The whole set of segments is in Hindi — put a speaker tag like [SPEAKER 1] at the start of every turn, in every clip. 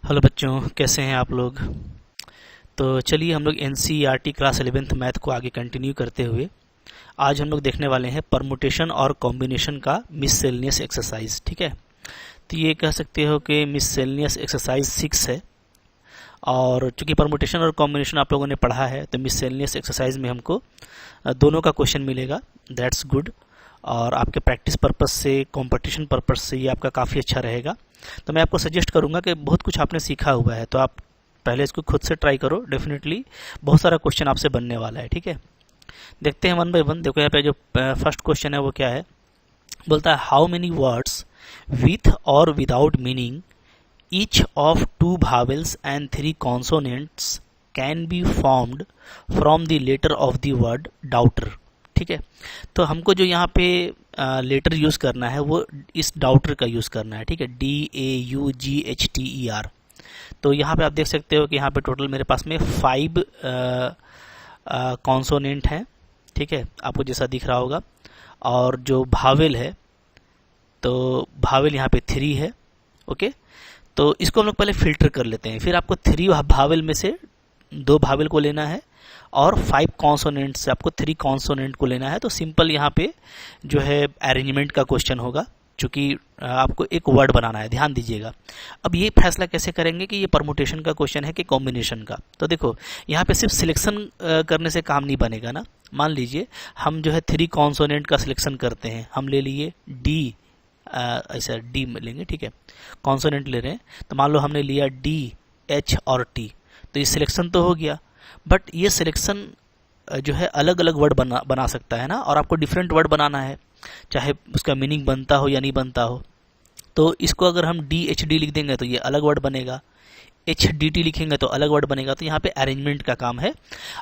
[SPEAKER 1] हेलो बच्चों, कैसे हैं आप लोग। तो चलिए हम लोग एनसीईआरटी क्लास 11th मैथ को आगे कंटिन्यू करते हुए आज हम लोग देखने वाले हैं परमुटेशन और कॉम्बिनेशन का मिससेलेनियस एक्सरसाइज। ठीक है, तो ये कह सकते हो कि मिससेलेनियस एक्सरसाइज 6 है। और चूंकि परमुटेशन और कॉम्बिनेशन आप लोगों ने पढ़ा है तो मिससेलेनियस एक्सरसाइज में हमको दोनों का क्वेश्चन मिलेगा। That's good. और आपके प्रैक्टिस पर्पस से, कंपटीशन पर्पस से ये आपका काफ़ी अच्छा रहेगा। तो मैं आपको सजेस्ट करूंगा कि बहुत कुछ आपने सीखा हुआ है तो आप पहले इसको खुद से ट्राई करो। डेफिनेटली बहुत सारा क्वेश्चन आपसे बनने वाला है। ठीक है, देखते हैं वन बाय वन। देखो यहाँ पे जो फर्स्ट क्वेश्चन है वो क्या है, बोलता है हाउ मेनी वर्ड्स विथ और without meaning each of 2 vowels and 3 consonants can be formed from the letter of the word doubter। ठीक है, तो हमको जो यहाँ पे लेटर यूज करना है वो इस डाउटर का यूज करना है। ठीक है, DAUGHTER। तो यहाँ पे आप देख सकते हो कि यहाँ पे टोटल मेरे पास में 5 कॉन्सोनेंट हैं। ठीक है, आपको जैसा दिख रहा होगा। और जो भावेल है तो भावेल यहाँ पे 3 है। ओके, तो इसको हम लोग पहले फिल्टर कर लेते हैं। फिर आपको 3 भावेल में से 2 भावेल को लेना है और 5 कॉन्सोनेंट से आपको 3 कॉन्सोनेंट को लेना है। तो सिंपल यहाँ पे जो है अरेंजमेंट का क्वेश्चन होगा, चूंकि आपको एक वर्ड बनाना है। ध्यान दीजिएगा। अब ये फैसला कैसे करेंगे कि ये परमुटेशन का क्वेश्चन है कि कॉम्बिनेशन का। तो देखो यहाँ पे सिर्फ सिलेक्शन करने से काम नहीं बनेगा ना। मान लीजिए हम जो है 3 कॉन्सोनेंट का सिलेक्शन करते हैं। हम ले लिए डी, ऐसा डी लेंगे। ठीक है, कॉन्सोनेंट ले रहे हैं तो मान लो हमने लिया डी, एच और टी। तो ये सिलेक्शन तो हो गया, बट ये सिलेक्शन जो है अलग अलग वर्ड बना सकता है ना। और आपको डिफरेंट वर्ड बनाना है, चाहे उसका मीनिंग बनता हो या नहीं बनता हो। तो इसको अगर हम DHD लिख देंगे तो ये अलग वर्ड बनेगा, HDT लिखेंगे तो अलग वर्ड बनेगा। तो यहाँ पे अरेंजमेंट का काम है।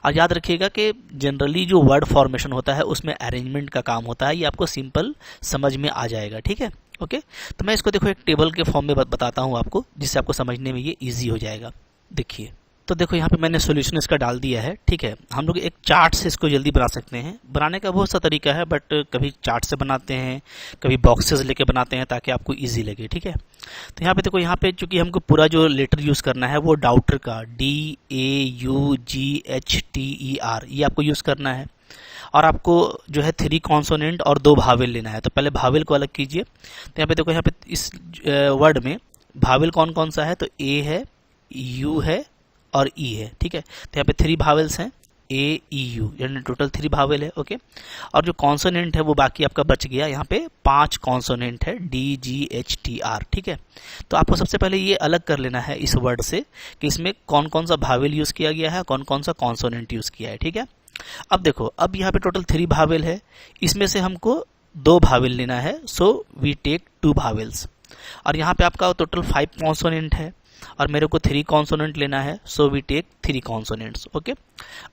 [SPEAKER 1] और याद रखिएगा कि जनरली जो वर्ड फॉर्मेशन होता है उसमें अरेंजमेंट का काम होता है। ये आपको सिंपल समझ में आ जाएगा। ठीक है, ओके। तो मैं इसको देखो एक टेबल के फॉर्म में बताता हूँ आपको, जिससे आपको समझने में ये ईजी हो जाएगा। देखिए, तो देखो यहाँ पे मैंने सॉल्यूशन इसका डाल दिया है। ठीक है, हम लोग एक चार्ट से इसको जल्दी बना सकते हैं। बनाने का बहुत सा तरीका है, बट कभी चार्ट से बनाते हैं, कभी बॉक्सेस लेके बनाते हैं ताकि आपको इजी लगे। ठीक है, तो यहाँ पे देखो, यहाँ पे चूंकि हमको पूरा जो लेटर यूज करना है वो डाउटर का DAUGHTER ये आपको यूज करना है। और आपको जो है 3 कॉन्सोनेंट और 2 भावेल लेना है। तो पहले भावेल को अलग कीजिए। तो यहाँ पे देखो, यहाँ पे इस वर्ड में भावेल कौन कौन सा है, तो ए है, यू है और ई है। ठीक है, तो यहाँ पे 3 भावेल्स हैं, AEU, यानी टोटल 3 भावेल है। ओके, और जो कॉन्सोनेंट है वो बाकी आपका बच गया। यहाँ पे 5 कॉन्सोनेंट है, DGHTR। ठीक है, तो आपको सबसे पहले ये अलग कर लेना है इस वर्ड से कि इसमें कौन कौन सा भावेल यूज किया गया है, कौन कौन सा कॉन्सोनेंट यूज किया है। ठीक है, अब देखो, अब यहाँ पे टोटल 3 भावेल है, इसमें से हमको 2 भावेल लेना है। So we take 2 vowels. और यहाँ पे आपका टोटल 5 कॉन्सोनेंट है और मेरे को 3 कॉन्सोनेंट लेना है। So we take 3 consonants. Okay,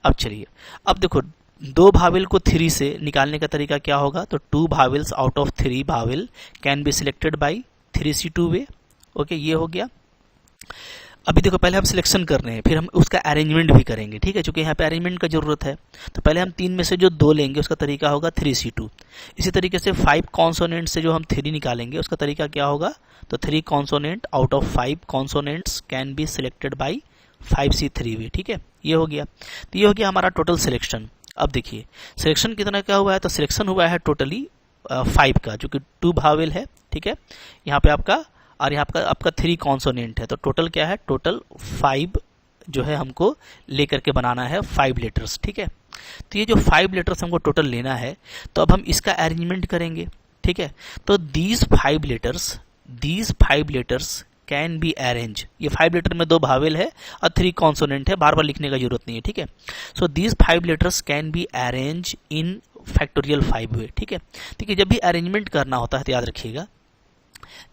[SPEAKER 1] अब चलिए, अब देखो 2 भावेल को 3 से निकालने का तरीका क्या होगा, तो 2 vowels out of 3 vowel can be selected by 3C2 way. Okay, ये हो गया। अभी देखो, पहले हम सिलेक्शन कर रहे हैं, फिर हम उसका अरेंजमेंट भी करेंगे। ठीक है, क्योंकि यहाँ पे अरेंजमेंट का जरूरत है। तो पहले हम 3 में से जो 2 लेंगे उसका तरीका होगा 3C2। इसी तरीके से 5 कॉन्सोनेंट से जो हम 3 निकालेंगे उसका तरीका क्या होगा, तो 3 consonant out of 5 consonants can be selected by 5C3 वे। ठीक है, ये हो गया। तो ये हो गया हमारा टोटल सिलेक्शन। अब देखिए सिलेक्शन कितना क्या हुआ है, तो सिलेक्शन हुआ है टोटली 5 का, जो कि 2 भावेल है। ठीक है, यहाँ पे आपका, और यहाँ आपका 3 कॉन्सोनेंट है। तो टोटल क्या है, टोटल 5 जो है हमको लेकर के बनाना है 5 लेटर्स। ठीक है, तो ये जो 5 लेटर्स हमको टोटल लेना है, तो अब हम इसका अरेंजमेंट करेंगे। ठीक है, तो these 5 letters can be arrange. ये 5 लेटर में 2 भावेल है और 3 कॉन्सोनेंट है, बार बार लिखने का जरूरत नहीं है। ठीक है, so these 5 letters can be arrange in factorial 5 वे। ठीक है, ठीक है, जब भी अरेंजमेंट करना होता है तो याद रखिएगा,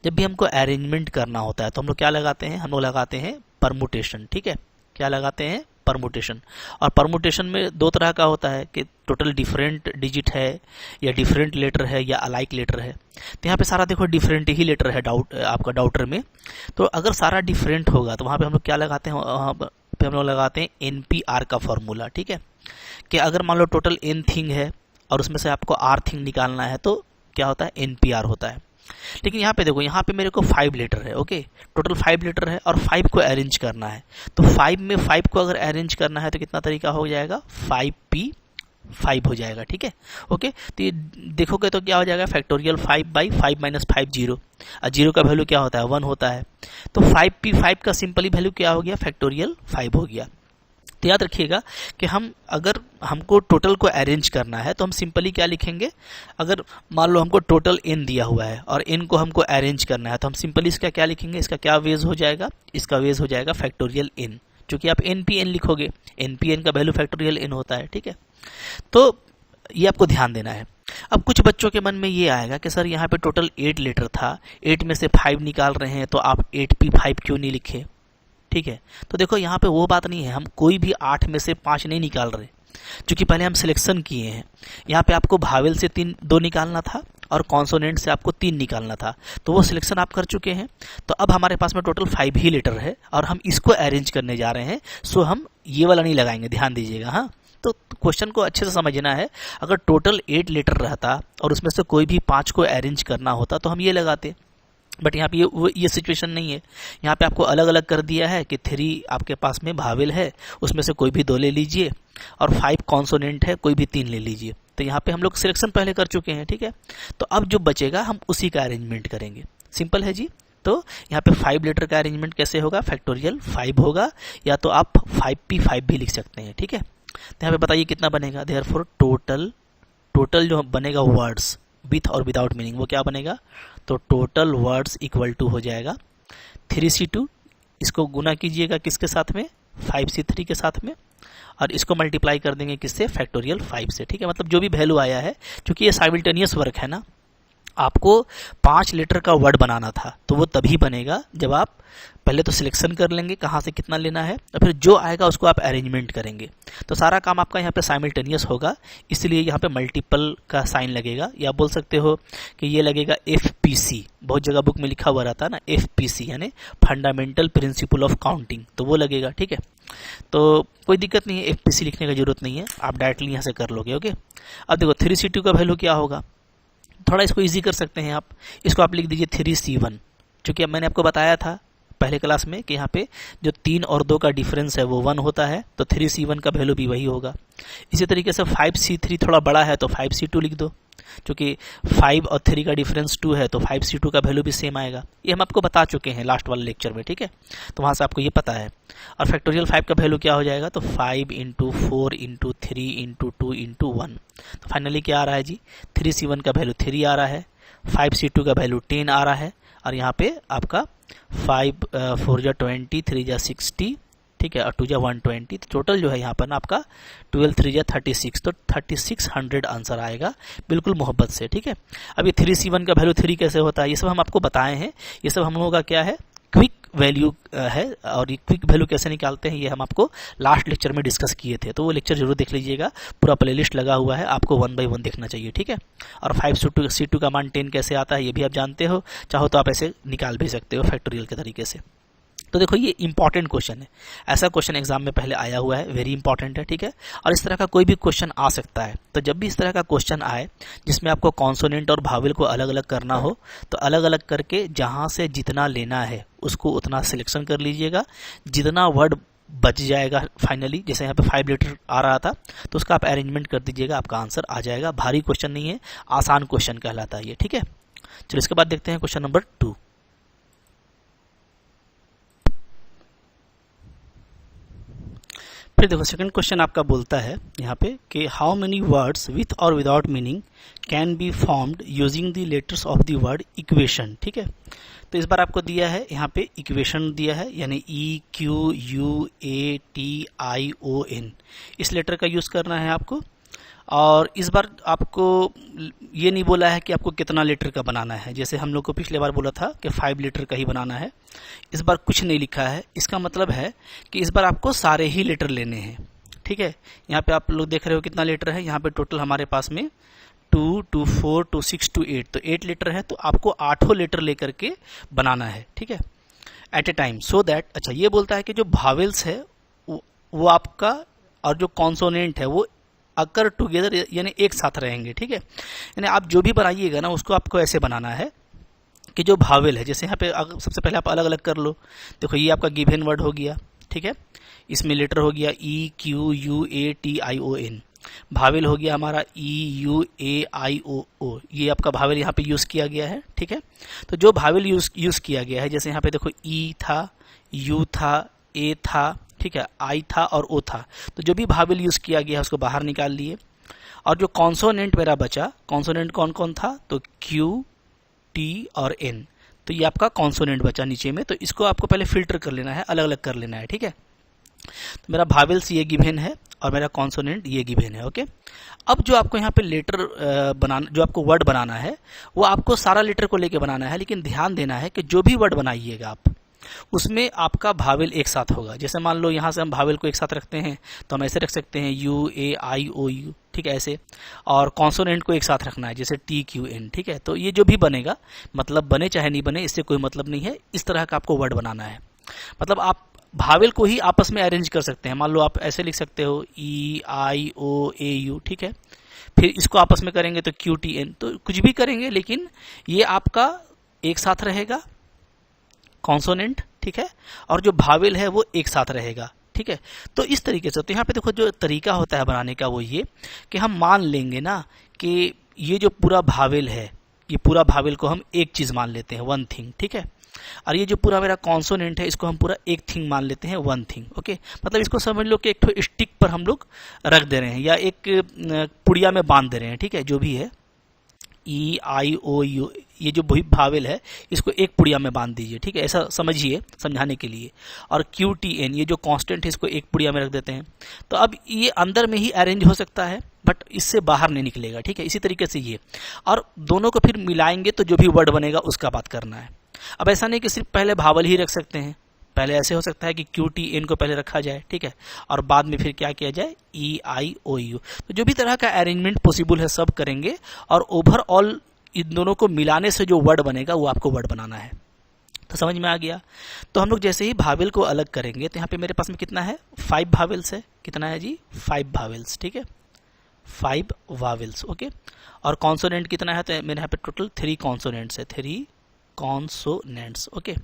[SPEAKER 1] जब भी हमको अरेंजमेंट करना होता है तो हम लोग क्या लगाते हैं, हम लोग लगाते हैं परमुटेशन। ठीक है, क्या लगाते हैं, परमुटेशन। और परमुटेशन में 2 तरह का होता है कि टोटल डिफरेंट डिजिट है या डिफरेंट लेटर है या अलाइक लेटर है। तो यहाँ पे सारा देखो डिफरेंट ही लेटर है आपका डाउटर में। तो अगर सारा डिफरेंट होगा तो वहाँ पे हम लोग क्या लगाते हैं, वहाँ पे हम लोग लगाते हैं NPR का फॉर्मूला। ठीक है, कि अगर मान लो टोटल N थिंग है और उसमें से आपको R थिंग निकालना है तो क्या होता है, NPR होता है। लेकिन यहाँ पे देखो, यहाँ पे मेरे को 5 लेटर है, ओके, टोटल 5 लेटर है और 5 को अरेंज करना है। तो 5 में 5 को अगर अरेंज करना है तो कितना तरीका हो जाएगा, 5p5 हो जाएगा, ठीक है, ओके। तो ये देखोगे तो क्या हो जाएगा, फैक्टोरियल 5/5 माइनस 5 जीरो, और जीरो का वैल्यू क्या होता है, 1 होता है। तो 5p5 का सिंपली वैल्यू क्या हो गया, फैक्टोरियल 5 हो गया। तो याद रखिएगा कि अगर हमको टोटल को अरेंज करना है तो हम सिंपली क्या लिखेंगे, अगर मान लो हमको टोटल n दिया हुआ है और n को हमको अरेंज करना है तो हम सिंपली इसका क्या लिखेंगे, इसका क्या वेज हो जाएगा, इसका वेज हो जाएगा फैक्टोरियल n, क्योंकि आप npn लिखोगे, npn का वैल्यू फैक्टोरियल n होता है, ठीक है। तो ये आपको ध्यान देना है। अब कुछ बच्चों के मन में ये आएगा कि सर यहाँ पे टोटल 8 लेटर था, 8 में से 5 निकाल रहे हैं तो आप 8p5 क्यों नहीं लिखे, ठीक है। तो देखो यहाँ पे वो बात नहीं है, हम कोई भी 8 में से 5 नहीं निकाल रहे, क्योंकि पहले हम सिलेक्शन किए हैं। यहाँ पे आपको भावेल से 2 निकालना था और कॉन्सोनेंट से आपको 3 निकालना था, तो वो सिलेक्शन आप कर चुके हैं। तो अब हमारे पास में टोटल 5 ही लेटर है और हम इसको अरेंज करने जा रहे हैं, सो हम ये वाला नहीं लगाएंगे, ध्यान दीजिएगा। हाँ, तो क्वेश्चन को अच्छे से समझना है। अगर टोटल 8 लेटर रहता और उसमें से कोई भी 5 को अरेंज करना होता तो हम ये लगाते, बट यहाँ पे ये सिचुएशन नहीं है। यहाँ पे आपको अलग अलग कर दिया है कि 3 आपके पास में भावेल है, उसमें से कोई भी 2 ले लीजिए, और 5 कॉन्सोनेंट है, कोई भी 3 ले लीजिए। तो यहाँ पे हम लोग सिलेक्शन पहले कर चुके हैं, ठीक है। तो अब जो बचेगा हम उसी का अरेंजमेंट करेंगे, सिंपल है जी। तो यहाँ पे 5 लेटर का अरेंजमेंट कैसे होगा, फैक्टोरियल 5 होगा, या तो आप 5p5 भी लिख सकते हैं, ठीक है। तो यहाँ पे बताइए कितना बनेगा, देयरफॉर टोटल जो बनेगा वर्ड्स विथ और विदाउट मीनिंग, वो क्या बनेगा, तो टोटल वर्ड्स इक्वल टू हो जाएगा 3c2, इसको गुना कीजिएगा किसके साथ में, 5c3 के साथ में, और इसको मल्टीप्लाई कर देंगे किससे, फैक्टोरियल 5 से, ठीक है। मतलब जो भी वैल्यू आया है, क्योंकि ये साइमल्टेनियस वर्क है ना, आपको 5 लेटर का वर्ड बनाना था, तो वो तभी बनेगा जब आप पहले तो सिलेक्शन कर लेंगे कहाँ से कितना लेना है, और फिर जो आएगा उसको आप अरेंजमेंट करेंगे। तो सारा काम आपका यहाँ पे साइमल्टेनियस होगा, इसलिए यहाँ पे मल्टीपल का साइन लगेगा, या बोल सकते हो कि ये लगेगा FPC, बहुत जगह बुक में लिखा हुआ रहता है ना FPC, यानी फंडामेंटल प्रिंसिपल ऑफ काउंटिंग, तो वो लगेगा, ठीक है। तो कोई दिक्कत नहीं है, FPC लिखने की जरूरत नहीं है, आप डायरेक्टली यहाँ से कर लोगे, ओके। अब देखो 3c2 का वैल्यू क्या होगा, थोड़ा इसको इजी कर सकते हैं आप, इसको आप लिख दीजिए 3c1, क्योंकि अब मैंने आपको बताया था पहले क्लास में कि यहाँ पे जो 3 और 2 का डिफरेंस है वो 1 होता है, तो 3c1 का वैल्यू भी वही होगा। इसी तरीके से 5c3 थोड़ा बड़ा है तो 5c2 लिख दो, क्योंकि 5 और 3 का डिफरेंस 2 है तो 5c2 का वैल्यू भी सेम आएगा। ये हम आपको बता चुके हैं लास्ट वाले लेक्चर में, ठीक है, तो वहाँ से आपको ये पता है। और फैक्टोरियल 5 का वैल्यू क्या हो जाएगा, तो 5 × 4 × 3 × 2 × 1, तो फाइनली क्या आ रहा है जी, 3c1 का वैल्यू 3 आ रहा है, 5c2 का वैल्यू 10 आ रहा है, और यहाँ पे आपका 5 4 जा 20, 3 जा 60, ठीक है, और 2 जा 120, तो टोटल जो है यहाँ पर ना आपका 12 3 जा 36, तो 3600 आंसर आएगा, बिल्कुल मोहब्बत से, ठीक है। अब ये 3c1 का वैल्यू 3 कैसे होता है, ये सब हम आपको बताए हैं, ये सब हम लोगों का क्या है, क्विक वैल्यू है, और ये क्विक वैल्यू कैसे निकालते हैं ये हम आपको लास्ट लेक्चर में डिस्कस किए थे, तो वो लेक्चर जरूर देख लीजिएगा, पूरा प्लेलिस्ट लगा हुआ है, आपको 1 बाय 1 देखना चाहिए, ठीक है। और 5c2 का मान 10 कैसे आता है ये भी आप जानते हो, चाहो तो आप ऐसे निकाल भी सकते हो फैक्टोरियल के तरीके से। तो देखो ये इंपॉर्टेंट क्वेश्चन है, ऐसा क्वेश्चन एग्जाम में पहले आया हुआ है, वेरी इंपॉर्टेंट है, ठीक है। और इस तरह का कोई भी क्वेश्चन आ सकता है, तो जब भी इस तरह का क्वेश्चन आए जिसमें आपको कॉन्सोनेंट और भावेल को अलग अलग करना हो, तो अलग अलग करके जहां से जितना लेना है उसको उतना सिलेक्शन कर लीजिएगा, जितना वर्ड बच जाएगा फाइनली, जैसे यहाँ पे 5 लेटर आ रहा था तो उसका आप अरेंजमेंट कर दीजिएगा, आपका आंसर आ जाएगा। भारी क्वेश्चन नहीं है, आसान क्वेश्चन कहलाता है ये, ठीक है। चलो इसके बाद देखते हैं क्वेश्चन नंबर 2। फिर देखो सेकंड क्वेश्चन आपका बोलता है यहाँ पे कि हाउ मेनी वर्ड्स विथ और without meaning can be formed using the letters of the word equation, ठीक है। तो इस बार आपको दिया है यहाँ पे इक्वेशन दिया है, यानी EQUATION, इस लेटर का यूज करना है आपको। और इस बार आपको ये नहीं बोला है कि आपको कितना लेटर का बनाना है, जैसे हम लोग को पिछले बार बोला था कि 5 लेटर का ही बनाना है, इस बार कुछ नहीं लिखा है। इसका मतलब है कि इस बार आपको सारे ही लेटर लेने हैं, ठीक है। यहाँ पे आप लोग देख रहे हो कितना लेटर है, यहाँ पे टोटल हमारे पास में 2, 2, 4, 2, 6, 2, 8, तो 8 लेटर है, तो आपको 8 लेटर लेकर के बनाना है, ठीक है, at a time, so that. अच्छा ये बोलता है कि जो भावेल्स है वो आपका और जो कॉन्सोनेंट है वो अकर टुगेदर, यानी एक साथ रहेंगे, ठीक है। यानी आप जो भी बनाइएगा ना उसको आपको ऐसे बनाना है कि जो भावेल है, जैसे यहाँ पे सबसे पहले आप अलग अलग कर लो। देखो ये आपका गिवन वर्ड हो गया, ठीक है, इसमें लेटर हो गया E Q U A T I O N. Vowel हो गया हमारा ई यू ए आई ओ ओ, ये आपका भावेल यहाँ पे यूज किया गया है, ठीक है। तो जो भावेल यूज किया गया है, जैसे यहाँ पे देखो ई था, यू था, ए था, ठीक है, आई था और ओ था, तो जो भी भावेल यूज किया गया है उसको बाहर निकाल लिए। और जो कॉन्सोनेंट मेरा बचा, कॉन्सोनेंट कौन कौन था, तो क्यू, टी और एन, तो ये आपका कॉन्सोनेंट बचा नीचे में। तो इसको आपको पहले फिल्टर कर लेना है, अलग अलग कर लेना है, ठीक है। तो मेरा भावेल्स ये गिवन है और मेरा कॉन्सोनेंट ये गिवन है, ओके। अब जो आपको यहाँ पे लेटर बनाना, जो आपको वर्ड बनाना है वो आपको सारा लेटर को लेके बनाना है, लेकिन ध्यान देना है कि जो भी वर्ड बनाइएगा आप, उसमें आपका भावेल एक साथ होगा। जैसे मान लो यहाँ से हम भावेल को एक साथ रखते हैं तो हम ऐसे रख सकते हैं U A I O you, ठीक है, ऐसे। और कॉन्सोनेंट को एक साथ रखना है, जैसे टी क्यू एन, ठीक है। तो ये जो भी बनेगा, मतलब बने चाहे नहीं बने, इससे कोई मतलब नहीं है, इस तरह का आपको वर्ड बनाना है। मतलब आप भावेल को ही आपस में अरेंज कर सकते हैं। मान लो आप ऐसे लिख सकते हो ई आई ओ ए यू, ठीक है, फिर इसको आपस में करेंगे तो क्यू टी एन, तो कुछ भी करेंगे लेकिन ये आपका एक साथ रहेगा कॉन्सोनेंट, ठीक है, और जो भावेल है वो एक साथ रहेगा, ठीक है। तो इस तरीके से, तो यहाँ पे देखो जो तरीका होता है बनाने का वो ये कि हम मान लेंगे ना कि ये जो पूरा भावेल है, ये पूरा भावेल को हम एक चीज मान लेते हैं, वन थिंग, ठीक है। और ये जो पूरा मेरा कॉन्सोनेंट है इसको हम पूरा एक थिंग मान लेते हैं, वन थिंग, ओके। मतलब इसको समझ लो कि एक तो स्टिक पर हम लोग रख दे रहे हैं या एक पुड़िया में बांध दे रहे हैं, ठीक है, जो भी है ई आई ओ यू, ये जो भावेल है इसको एक पुड़िया में बांध दीजिए, ठीक है, ऐसा समझिए समझाने के लिए। और क्यू टी एन, ये जो कांस्टेंट है इसको एक पुड़िया में रख देते हैं। तो अब ये अंदर में ही अरेंज हो सकता है बट इससे बाहर नहीं निकलेगा, ठीक है। इसी तरीके से ये, और दोनों को फिर मिलाएंगे तो जो भी वर्ड बनेगा उसका बात करना है। अब ऐसा नहीं कि सिर्फ पहले भावेल ही रख सकते हैं, पहले ऐसे हो सकता है कि क्यू टी एन को पहले रखा जाए, ठीक है, और बाद में फिर क्या किया जाए, ई आई ओ यू। तो जो भी तरह का अरेंजमेंट पॉसिबल है सब करेंगे, और ओवरऑल इन दोनों को मिलाने से जो वर्ड बनेगा वो आपको वर्ड बनाना है। तो समझ में आ गया। तो हम लोग जैसे ही भावेल को अलग करेंगे तो यहाँ पे मेरे पास में कितना है, 5 भावेल्स है। कितना है जी, 5 भावेल्स, ठीक है, 5 वावेल्स, ओके। और कॉन्सोनेंट कितना है, तो मेरे यहाँ पे टोटल 3 कॉन्सोनेंट्स है, 3 कॉन्सोनेंट्स, ओके।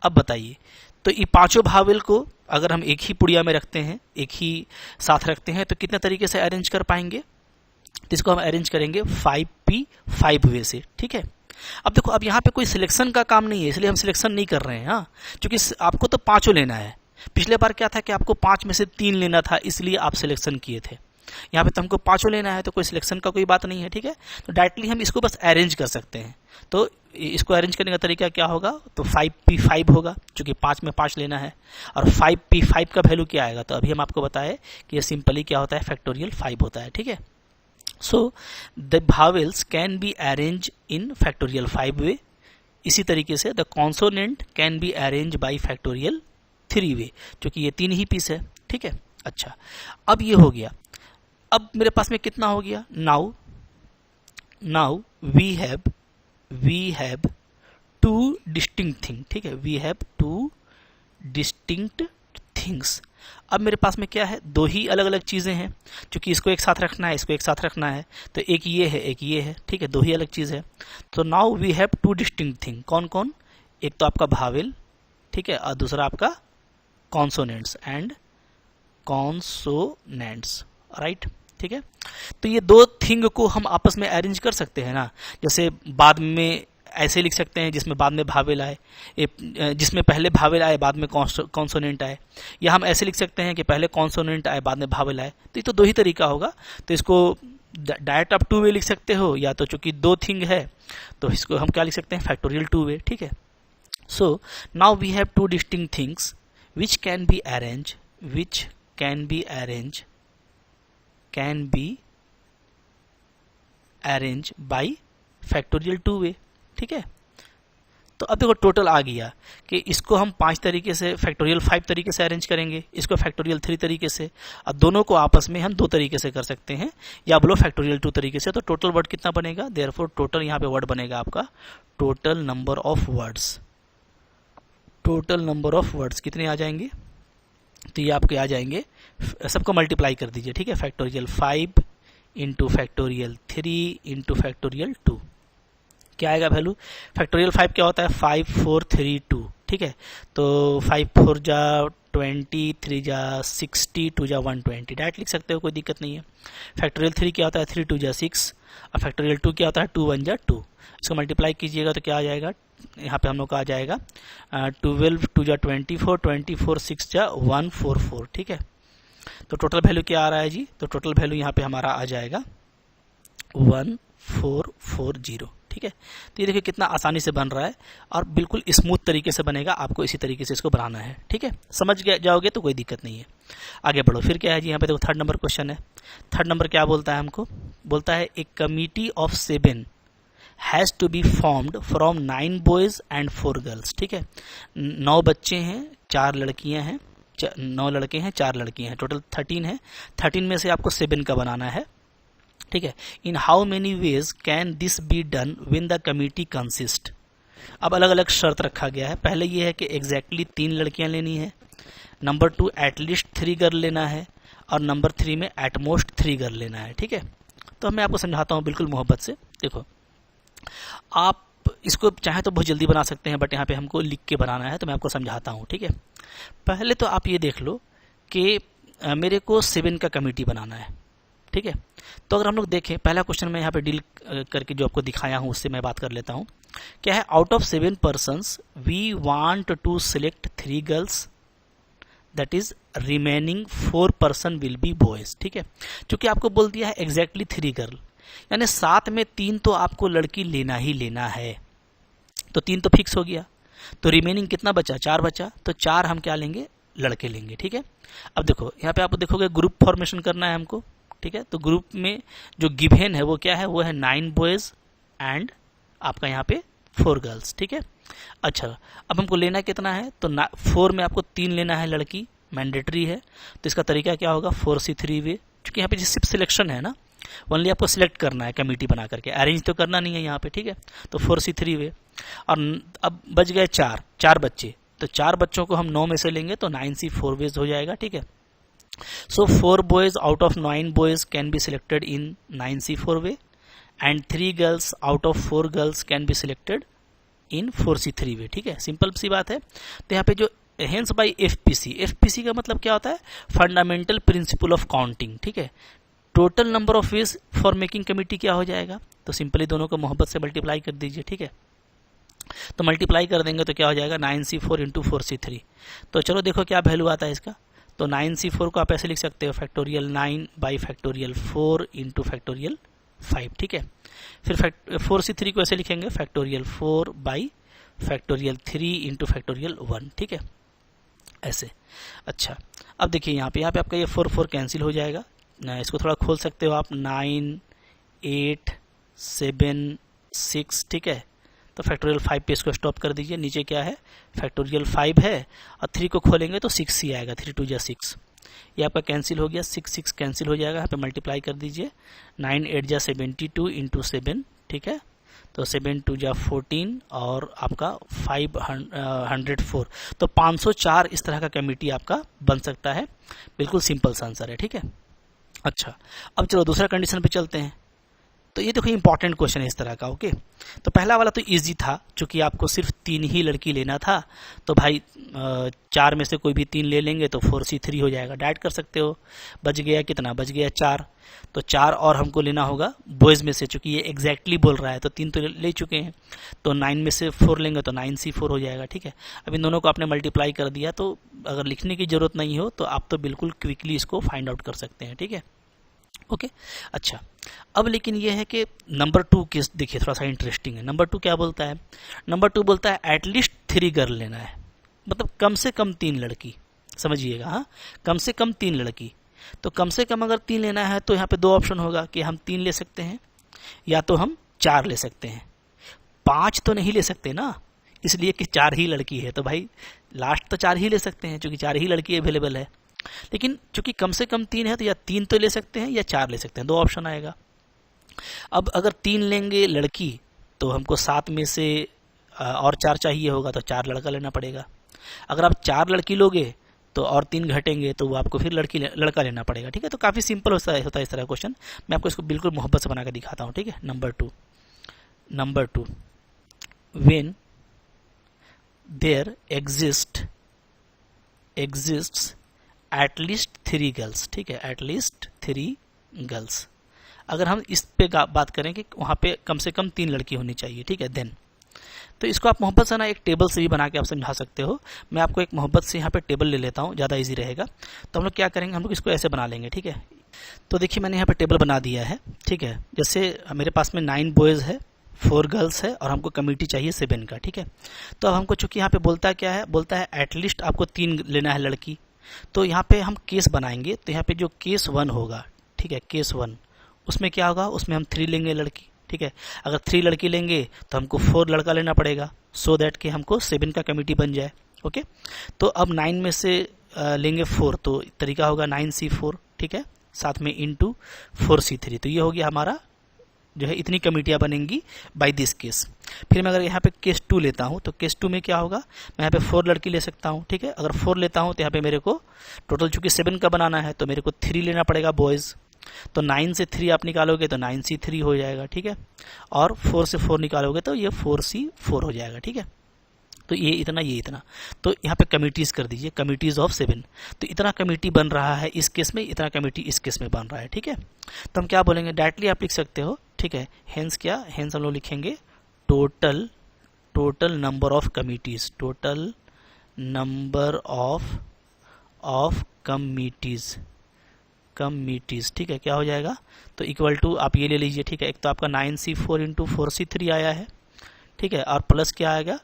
[SPEAKER 1] अब बताइए, तो ये पांचों भावेल को अगर हम एक ही पुड़िया में रखते हैं, एक ही साथ रखते हैं, तो कितने तरीके से अरेंज कर पाएंगे, तो इसको हम अरेंज करेंगे 5P 5 वे से, ठीक है। अब देखो, अब यहाँ पे कोई सिलेक्शन का काम नहीं है, इसलिए हम सिलेक्शन नहीं कर रहे हैं, हाँ, क्योंकि आपको तो पांचों लेना है। पिछले बार क्या था कि आपको 5 में से 3 लेना था, इसलिए आप सिलेक्शन किए थे। यहाँ पे तो हमको पांचों लेना है, तो कोई सिलेक्शन का कोई बात नहीं है, ठीक है। तो डायरेक्टली हम इसको बस अरेंज कर सकते हैं। तो इसको अरेंज करने का तरीका क्या होगा, तो 5P 5 होगा, क्योंकि 5 में 5 लेना है। और 5P 5 का वैल्यू क्या आएगा, तो अभी हम आपको बताए कि ये सिंपली क्या होता है, फैक्टोरियल 5 होता है, ठीक है। So the vowels can be arrange in factorial 5 way. इसी तरीके से the consonant can be arrange by factorial 3 way, क्योंकि ये 3 ही पीस है, ठीक है। अच्छा, अब ये हो गया। अब मेरे पास में कितना हो गया, now we have 2 distinct thing, ठीक है, वी हैव 2 डिस्टिंक्ट थिंग्स। अब मेरे पास में क्या है, 2 ही अलग अलग चीजें हैं, क्योंकि इसको एक साथ रखना है, इसको एक साथ रखना है, तो एक ये है, एक ये है, ठीक है, 2 ही अलग चीज है। तो now we have 2 distinct thing, कौन कौन, एक तो आपका भावेल, ठीक है, और दूसरा आपका कॉन्सोनेंट्स एंड कॉन्सोनेंट्स, राइट, ठीक है। तो ये 2 थिंग को हम आपस में अरेंज कर सकते हैं ना, जैसे बाद में ऐसे लिख सकते हैं जिसमें बाद में भावेल आए, जिसमें पहले भावेल आए बाद में कॉन्सोनेंट आए, या हम ऐसे लिख सकते हैं कि पहले कॉन्सोनेंट आए बाद में भावेल आए। तो ये तो 2 ही तरीका होगा। तो इसको डायरेक्ट आप 2 वे लिख सकते हो, या तो चूंकि 2 थिंग है तो इसको हम क्या लिख सकते हैं, फैक्टोरियल 2 वे, ठीक है। So now we have 2 distinct things which can be arrange by factorial 2 way, ठीक है। तो अब देखो टोटल आ गया कि इसको हम 5 तरीके से, फैक्टोरियल 5 तरीके से अरेंज करेंगे, इसको फैक्टोरियल 3 तरीके से, अब दोनों को आपस में हम 2 तरीके से कर सकते हैं, या बोलो फैक्टोरियल 2 तरीके से। तो टोटल वर्ड कितना बनेगा, देयरफॉर टोटल यहाँ पे वर्ड बनेगा आपका, टोटल नंबर ऑफ वर्ड्स कितने आ जाएंगे, तो ये आपके आ जाएंगे, सबको मल्टीप्लाई कर दीजिए, ठीक है, factorial 5 into factorial 3 into factorial 2, क्या आएगा वैल्यू? फैक्टोरियल 5 क्या होता है? 5432, ठीक है। तो 5 4 जा 20, 3 जा 60, 2 जा 120, डायरेक्ट लिख सकते हो, कोई दिक्कत नहीं है। फैक्टोरियल 3 क्या होता है? 3 2 जा 6, और फैक्टोरियल 2 क्या होता है? 2 1 जा 2। इसको मल्टीप्लाई कीजिएगा तो क्या आ जाएगा? यहाँ पे हम लोग का आ जाएगा 12 2 जा 24, 24 6 जा 144, ठीक है। तो टोटल वैल्यू क्या आ रहा है जी? तो टोटल वैल्यू यहाँ पे हमारा आ जाएगा 1440, ठीक है। तो ये देखिए कितना आसानी से बन रहा है और बिल्कुल स्मूथ तरीके से बनेगा। आपको इसी तरीके से इसको बनाना है, ठीक है। समझ जाओगे तो कोई दिक्कत नहीं है। आगे बढ़ो, फिर क्या है जी? यहाँ पे देखो थर्ड नंबर क्वेश्चन है। थर्ड नंबर क्या बोलता है हमको? बोलता है A committee of 7 has to be formed from 9 boys and 4 girls, ठीक है। 9 बच्चे हैं, 4 लड़कियां हैं, 9 लड़के हैं, 4 लड़कियां हैं, टोटल 13 है। 13 में से आपको 7 का बनाना है, ठीक है। In how many ways can this be done when the committee consist? अब अलग अलग शर्त रखा गया है। पहले ये है कि एग्जैक्टली 3 लड़कियां लेनी है, नंबर 2 एटलीस्ट 3 गर्ल लेना है, और नंबर 3 में एटमोस्ट 3 गर्ल लेना है, ठीक है। तो मैं आपको समझाता हूँ बिल्कुल मोहब्बत से। देखो, आप इसको चाहे तो बहुत जल्दी बना सकते हैं, बट यहाँ पे हमको लिख के बनाना है, तो मैं आपको समझाता हूँ, ठीक है। पहले तो आप ये देख लो कि मेरे को 7 का कमिटी बनाना है, ठीक है। तो अगर हम लोग देखें, पहला क्वेश्चन मैं यहाँ पे डील करके जो आपको दिखाया हूँ उससे मैं बात कर लेता हूँ। क्या है? Out of 7 persons we want to select 3 girls, that is remaining 4 person will be boys, ठीक है। क्योंकि आपको बोल दिया है एग्जैक्टली 3 गर्ल, यानी 7 में 3 तो आपको लड़की लेना ही लेना है, तो 3 तो फिक्स हो गया। तो रिमेनिंग कितना बचा? 4 बचा। तो 4 हम क्या लेंगे? लड़के लेंगे, ठीक है। अब देखो यहाँ पे आप देखोगे ग्रुप फॉर्मेशन करना है हमको, ठीक है। तो ग्रुप में जो गिवन है वो क्या है? वो है 9 बॉयज एंड आपका यहाँ पे 4 गर्ल्स, ठीक है। अच्छा, अब हमको लेना कितना है? तो 4 में आपको 3 लेना है लड़की, मैंडेटरी है। तो इसका तरीका क्या होगा? 4C3 वे, क्योंकि यहाँ पे सिर्फ सिलेक्शन है ना, ओनली आपको सिलेक्ट करना है कमेटी बना करके, अरेंज तो करना नहीं है यहाँ पे, ठीक है। तो 4C3 वे। और अब बच गए 4 बच्चे, तो 4 बच्चों को हम 9 में से लेंगे तो 9C4 वेज हो जाएगा, ठीक है। So 4 boys out of 9 boys can be selected in 9C4 way, and 3 girls out of 4 girls can be selected in 4C3 way, ठीक है। सिंपल सी बात है। तो यहाँ पे जो हेंस बाई एफपीसी का मतलब क्या होता है? फंडामेंटल प्रिंसिपल ऑफ काउंटिंग, ठीक है। Total number of ways for making committee क्या हो जाएगा? तो सिंपली दोनों को मोहब्बत से मल्टीप्लाई कर दीजिए, ठीक है। तो मल्टीप्लाई कर देंगे तो क्या हो जाएगा? 9C4 into 4C3। तो चलो देखो क्या वैल्यू आता है इसका। तो 9C4 को आप ऐसे लिख सकते हो, factorial 9 by factorial 4 into factorial 5, ठीक है। फिर 4C3 को ऐसे लिखेंगे, factorial 4 by factorial 3 into factorial 1, ठीक है, ऐसे। अच्छा, अब देखिए यहाँ पे आपका ये 4 कैंसिल हो जाएगा। इसको थोड़ा खोल सकते हो आप, 9 8 7 6, ठीक है। तो फैक्टोरियल 5 पे इसको स्टॉप कर दीजिए। नीचे क्या है? फैक्टोरियल 5 है, और 3 को खोलेंगे तो 6 ही आएगा, 3 2 जा 6। ये आपका कैंसिल हो गया, 6 कैंसिल हो जाएगा। यहाँ पे मल्टीप्लाई कर दीजिए, 9 8 जा 72 इंटू 7, ठीक है। तो 7 2 जा 14 और आपका 504। तो 504 इस तरह का कमेटी आपका बन सकता है। बिल्कुल सिंपल सा आंसर है, ठीक है। अच्छा, अब चलो दूसरा कंडीशन पे चलते हैं। तो ये देखो इंपॉर्टेंट क्वेश्चन है इस तरह का, ओके। तो पहला वाला तो इजी था, क्योंकि आपको सिर्फ 3 ही लड़की लेना था। तो भाई 4 में से कोई भी 3 ले लेंगे तो 4C3 हो जाएगा, डायरेक्ट कर सकते हो। बच गया कितना? बच गया 4। तो 4 और हमको लेना होगा बॉयज़ में से, चूंकि ये एग्जैक्टली बोल रहा है, तो 3 तो ले चुके हैं। तो 9 में से 4 लेंगे तो 9C4 हो जाएगा, ठीक है। अब इन दोनों को आपने मल्टीप्लाई कर दिया, तो अगर लिखने की जरूरत नहीं हो तो आप तो बिल्कुल क्विकली इसको फाइंड आउट कर सकते हैं, ठीक है, ओके। अच्छा, अब लेकिन ये है कि नंबर 2 केस देखिए थोड़ा सा इंटरेस्टिंग है। नंबर 2 क्या बोलता है? नंबर 2 बोलता है एटलीस्ट 3 गर्ल लेना है, मतलब कम से कम 3 लड़की, समझिएगा, हाँ, कम से कम 3 लड़की। तो कम से कम अगर 3 लेना है तो यहाँ पे 2 ऑप्शन होगा कि हम 3 ले सकते हैं या तो हम 4 ले सकते हैं। 5 तो नहीं ले सकते ना, इसलिए कि 4 ही लड़की है, तो भाई लास्ट तो 4 ही ले सकते हैं, क्योंकि 4 ही लड़की अवेलेबल है। लेकिन चूंकि कम से कम 3 है तो या 3 तो ले सकते हैं या 4 ले सकते हैं, 2 ऑप्शन आएगा। अब अगर 3 लेंगे लड़की तो हमको 7 में से और 4 चाहिए होगा, तो 4 लड़का लेना पड़ेगा। अगर आप 4 लड़की लोगे तो और 3 घटेंगे, तो वो आपको फिर लड़का लेना पड़ेगा, ठीक है। तो काफ़ी सिंपल होता है इस तरह क्वेश्चन। मैं आपको इसको बिल्कुल मोहब्बत से बना कर दिखाता हूँ, ठीक है। Number 2 when there exists at least 3 girls, ठीक है, एट लीस्ट 3 गर्ल्स। अगर हम इस पे बात करें कि वहाँ पे कम से कम 3 लड़की होनी चाहिए, ठीक है, देन तो इसको आप मोहब्बत से ना एक टेबल से भी बना के आप समझा सकते हो। मैं आपको एक मोहब्बत से यहाँ पे टेबल ले लेता हूँ, ज़्यादा इजी रहेगा। तो हम लोग क्या करेंगे, हम लोग इसको ऐसे बना लेंगे, ठीक है। तो देखिए मैंने यहाँ पे टेबल बना दिया है, ठीक है। जैसे मेरे पास में 9 बॉयज़ है, 4 गर्ल्स है और हमको कमिटी चाहिए 7 का, ठीक है। तो अब हमको चूंकि यहाँ पे बोलता क्या है, बोलता है एटलीस्ट आपको 3 लेना है लड़की। तो यहाँ पे हम केस बनाएंगे, तो यहाँ पे जो केस 1 होगा, ठीक है, केस 1 उसमें क्या होगा, उसमें हम 3 लेंगे लड़की, ठीक है। अगर 3 लड़की लेंगे तो हमको 4 लड़का लेना पड़ेगा, सो दैट कि हमको 7 का कमिटी बन जाए, ओके। तो अब 9 में से लेंगे 4, तो तरीका होगा 9C4, ठीक है, साथ में इंटू 4C3। तो ये हो गया हमारा जो है इतनी कमिटियां बनेंगी बाय दिस केस। फिर मैं अगर यहाँ पे केस 2 लेता हूँ, तो केस 2 में क्या होगा, मैं यहाँ पे 4 लड़की ले सकता हूँ, ठीक है। अगर 4 लेता हूँ तो यहाँ पे मेरे को टोटल चूंकि 7 का बनाना है तो मेरे को 3 लेना पड़ेगा बॉयज़। तो 9 से 3 आप निकालोगे तो 9C3 हो जाएगा, ठीक है। और 4 से 4 निकालोगे तो ये 4C4 हो जाएगा, ठीक है। तो ये इतना, तो यहाँ पे कमिटीज कर दीजिए, कमिटीज ऑफ 7। तो इतना कमिटी बन रहा है इस केस में, इतना कमिटी इस केस में बन रहा है, ठीक है। तो हम क्या बोलेंगे, डायरेक्टली आप लिख सकते हो, ठीक है। हेंस क्या, हेंस हम लोग लिखेंगे total number of committees, total number of committees, ठीक है। क्या हो जाएगा, तो इक्वल टू आप ये ले लीजिए, ठीक है। एक तो आपका 9C4 इंटू 4C3 आया है, ठीक है, और प्लस क्या आएगा,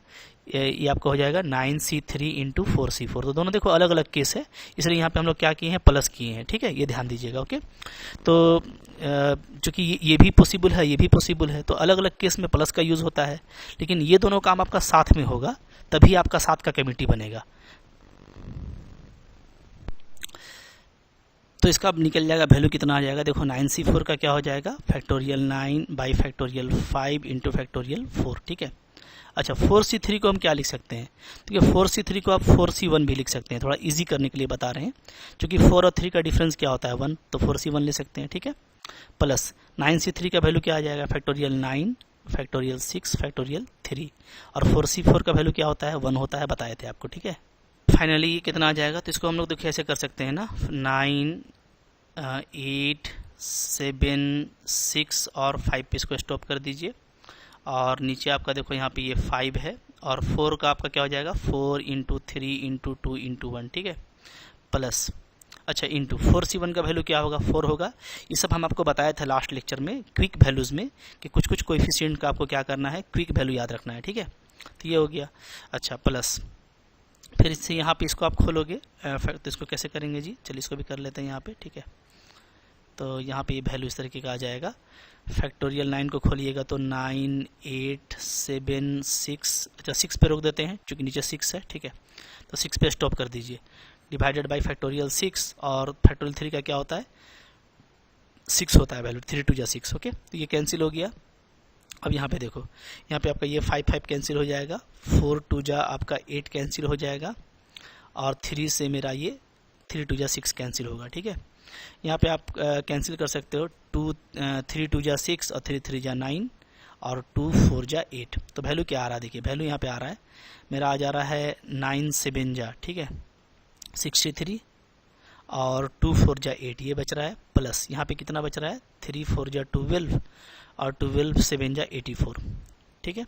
[SPEAKER 1] ये आपका हो जाएगा 9C3 इंटू 4C4। तो दोनों देखो अलग अलग केस है, इसलिए यहाँ पे हम लोग क्या किए हैं, प्लस किए हैं, ठीक है, ये ध्यान दीजिएगा, ओके। तो चूंकि ये भी पॉसिबल है, ये भी पॉसिबल है, तो अलग अलग केस में प्लस का यूज होता है, लेकिन ये दोनों काम आपका साथ में होगा, तभी आपका 7 का कमिटी बनेगा। तो इसका अब निकल जाएगा वैल्यू कितना आ जाएगा, देखो 9C4 का क्या हो जाएगा, factorial 9 by factorial 5 into factorial 4, ठीक है। अच्छा 4C3 को हम क्या लिख सकते हैं, ठीक है, 4C3 को आप 4C1 भी लिख सकते हैं, थोड़ा इजी करने के लिए बता रहे हैं, क्योंकि 4 और 3 का डिफरेंस क्या होता है 1, तो 4C1 ले सकते हैं, ठीक है। प्लस 9C3 का वैल्यू क्या आ जाएगा, फैक्टोरियल 9 फैक्टोरियल 6 फैक्टोरियल 3, और 4C4 का वैल्यू क्या होता है, 1 होता है, बताए थे आपको, ठीक है। फाइनली ये कितना आ जाएगा, तो इसको हम लोग देखिए ऐसे कर सकते हैं ना, 9 8 7 6 और 5 पे इसको स्टॉप कर दीजिए, और नीचे आपका देखो यहाँ पे ये 5 है, और 4 का आपका क्या हो जाएगा, 4 इंटू 3 इंटू 2 इंटू 1, ठीक है, प्लस अच्छा इंटू 4C1 का वैल्यू क्या होगा, 4 होगा। ये सब हम आपको बताया था लास्ट लेक्चर में क्विक वैल्यूज़ में, कि कुछ कुछ कोएफिशिएंट का आपको क्या करना है, क्विक वैल्यू याद रखना है, ठीक है। तो ये हो गया, अच्छा प्लस फिर इससे यहाँ पे इसको आप खोलोगे, तो इसको कैसे करेंगे जी, चलिए इसको भी कर लेते हैं यहाँ पे, ठीक है। तो यहाँ पे ये वैल्यू इस तरीके का आ जाएगा, फैक्टोरियल 9 को खोलिएगा तो 9 8 7 6, अच्छा 6 पे रोक देते हैं क्योंकि नीचे 6 है, ठीक है। तो 6 पे स्टॉप कर दीजिए, डिवाइडेड बाई फैक्टोरियल 6, और फैक्टोरियल 3 का क्या होता है, 6 होता है वैल्यू, 3 2 जा 6, ओके। तो ये कैंसिल हो गया। अब यहाँ पे देखो, यहाँ पे आपका ये 5 कैंसिल हो जाएगा, 4 2 जा आपका 8 कैंसिल हो जाएगा, और 3 से मेरा ये 3 2 जा 6 कैंसिल होगा, ठीक है। यहाँ पे आप कैंसिल कर सकते हो, 3 2 जा 6 और 3 3 जा 9 और 2 4 जा 8। तो वैल्यू क्या आ रहा है, देखिए वैल्यू यहाँ पे आ रहा है, मेरा आ जा रहा है 9 7 जा, ठीक है, 63, और 2 4 जा 8 ये बच रहा है, प्लस यहाँ पे कितना बच रहा है, 3 4 जा 12 और 12 7 जा 84, ठीक है।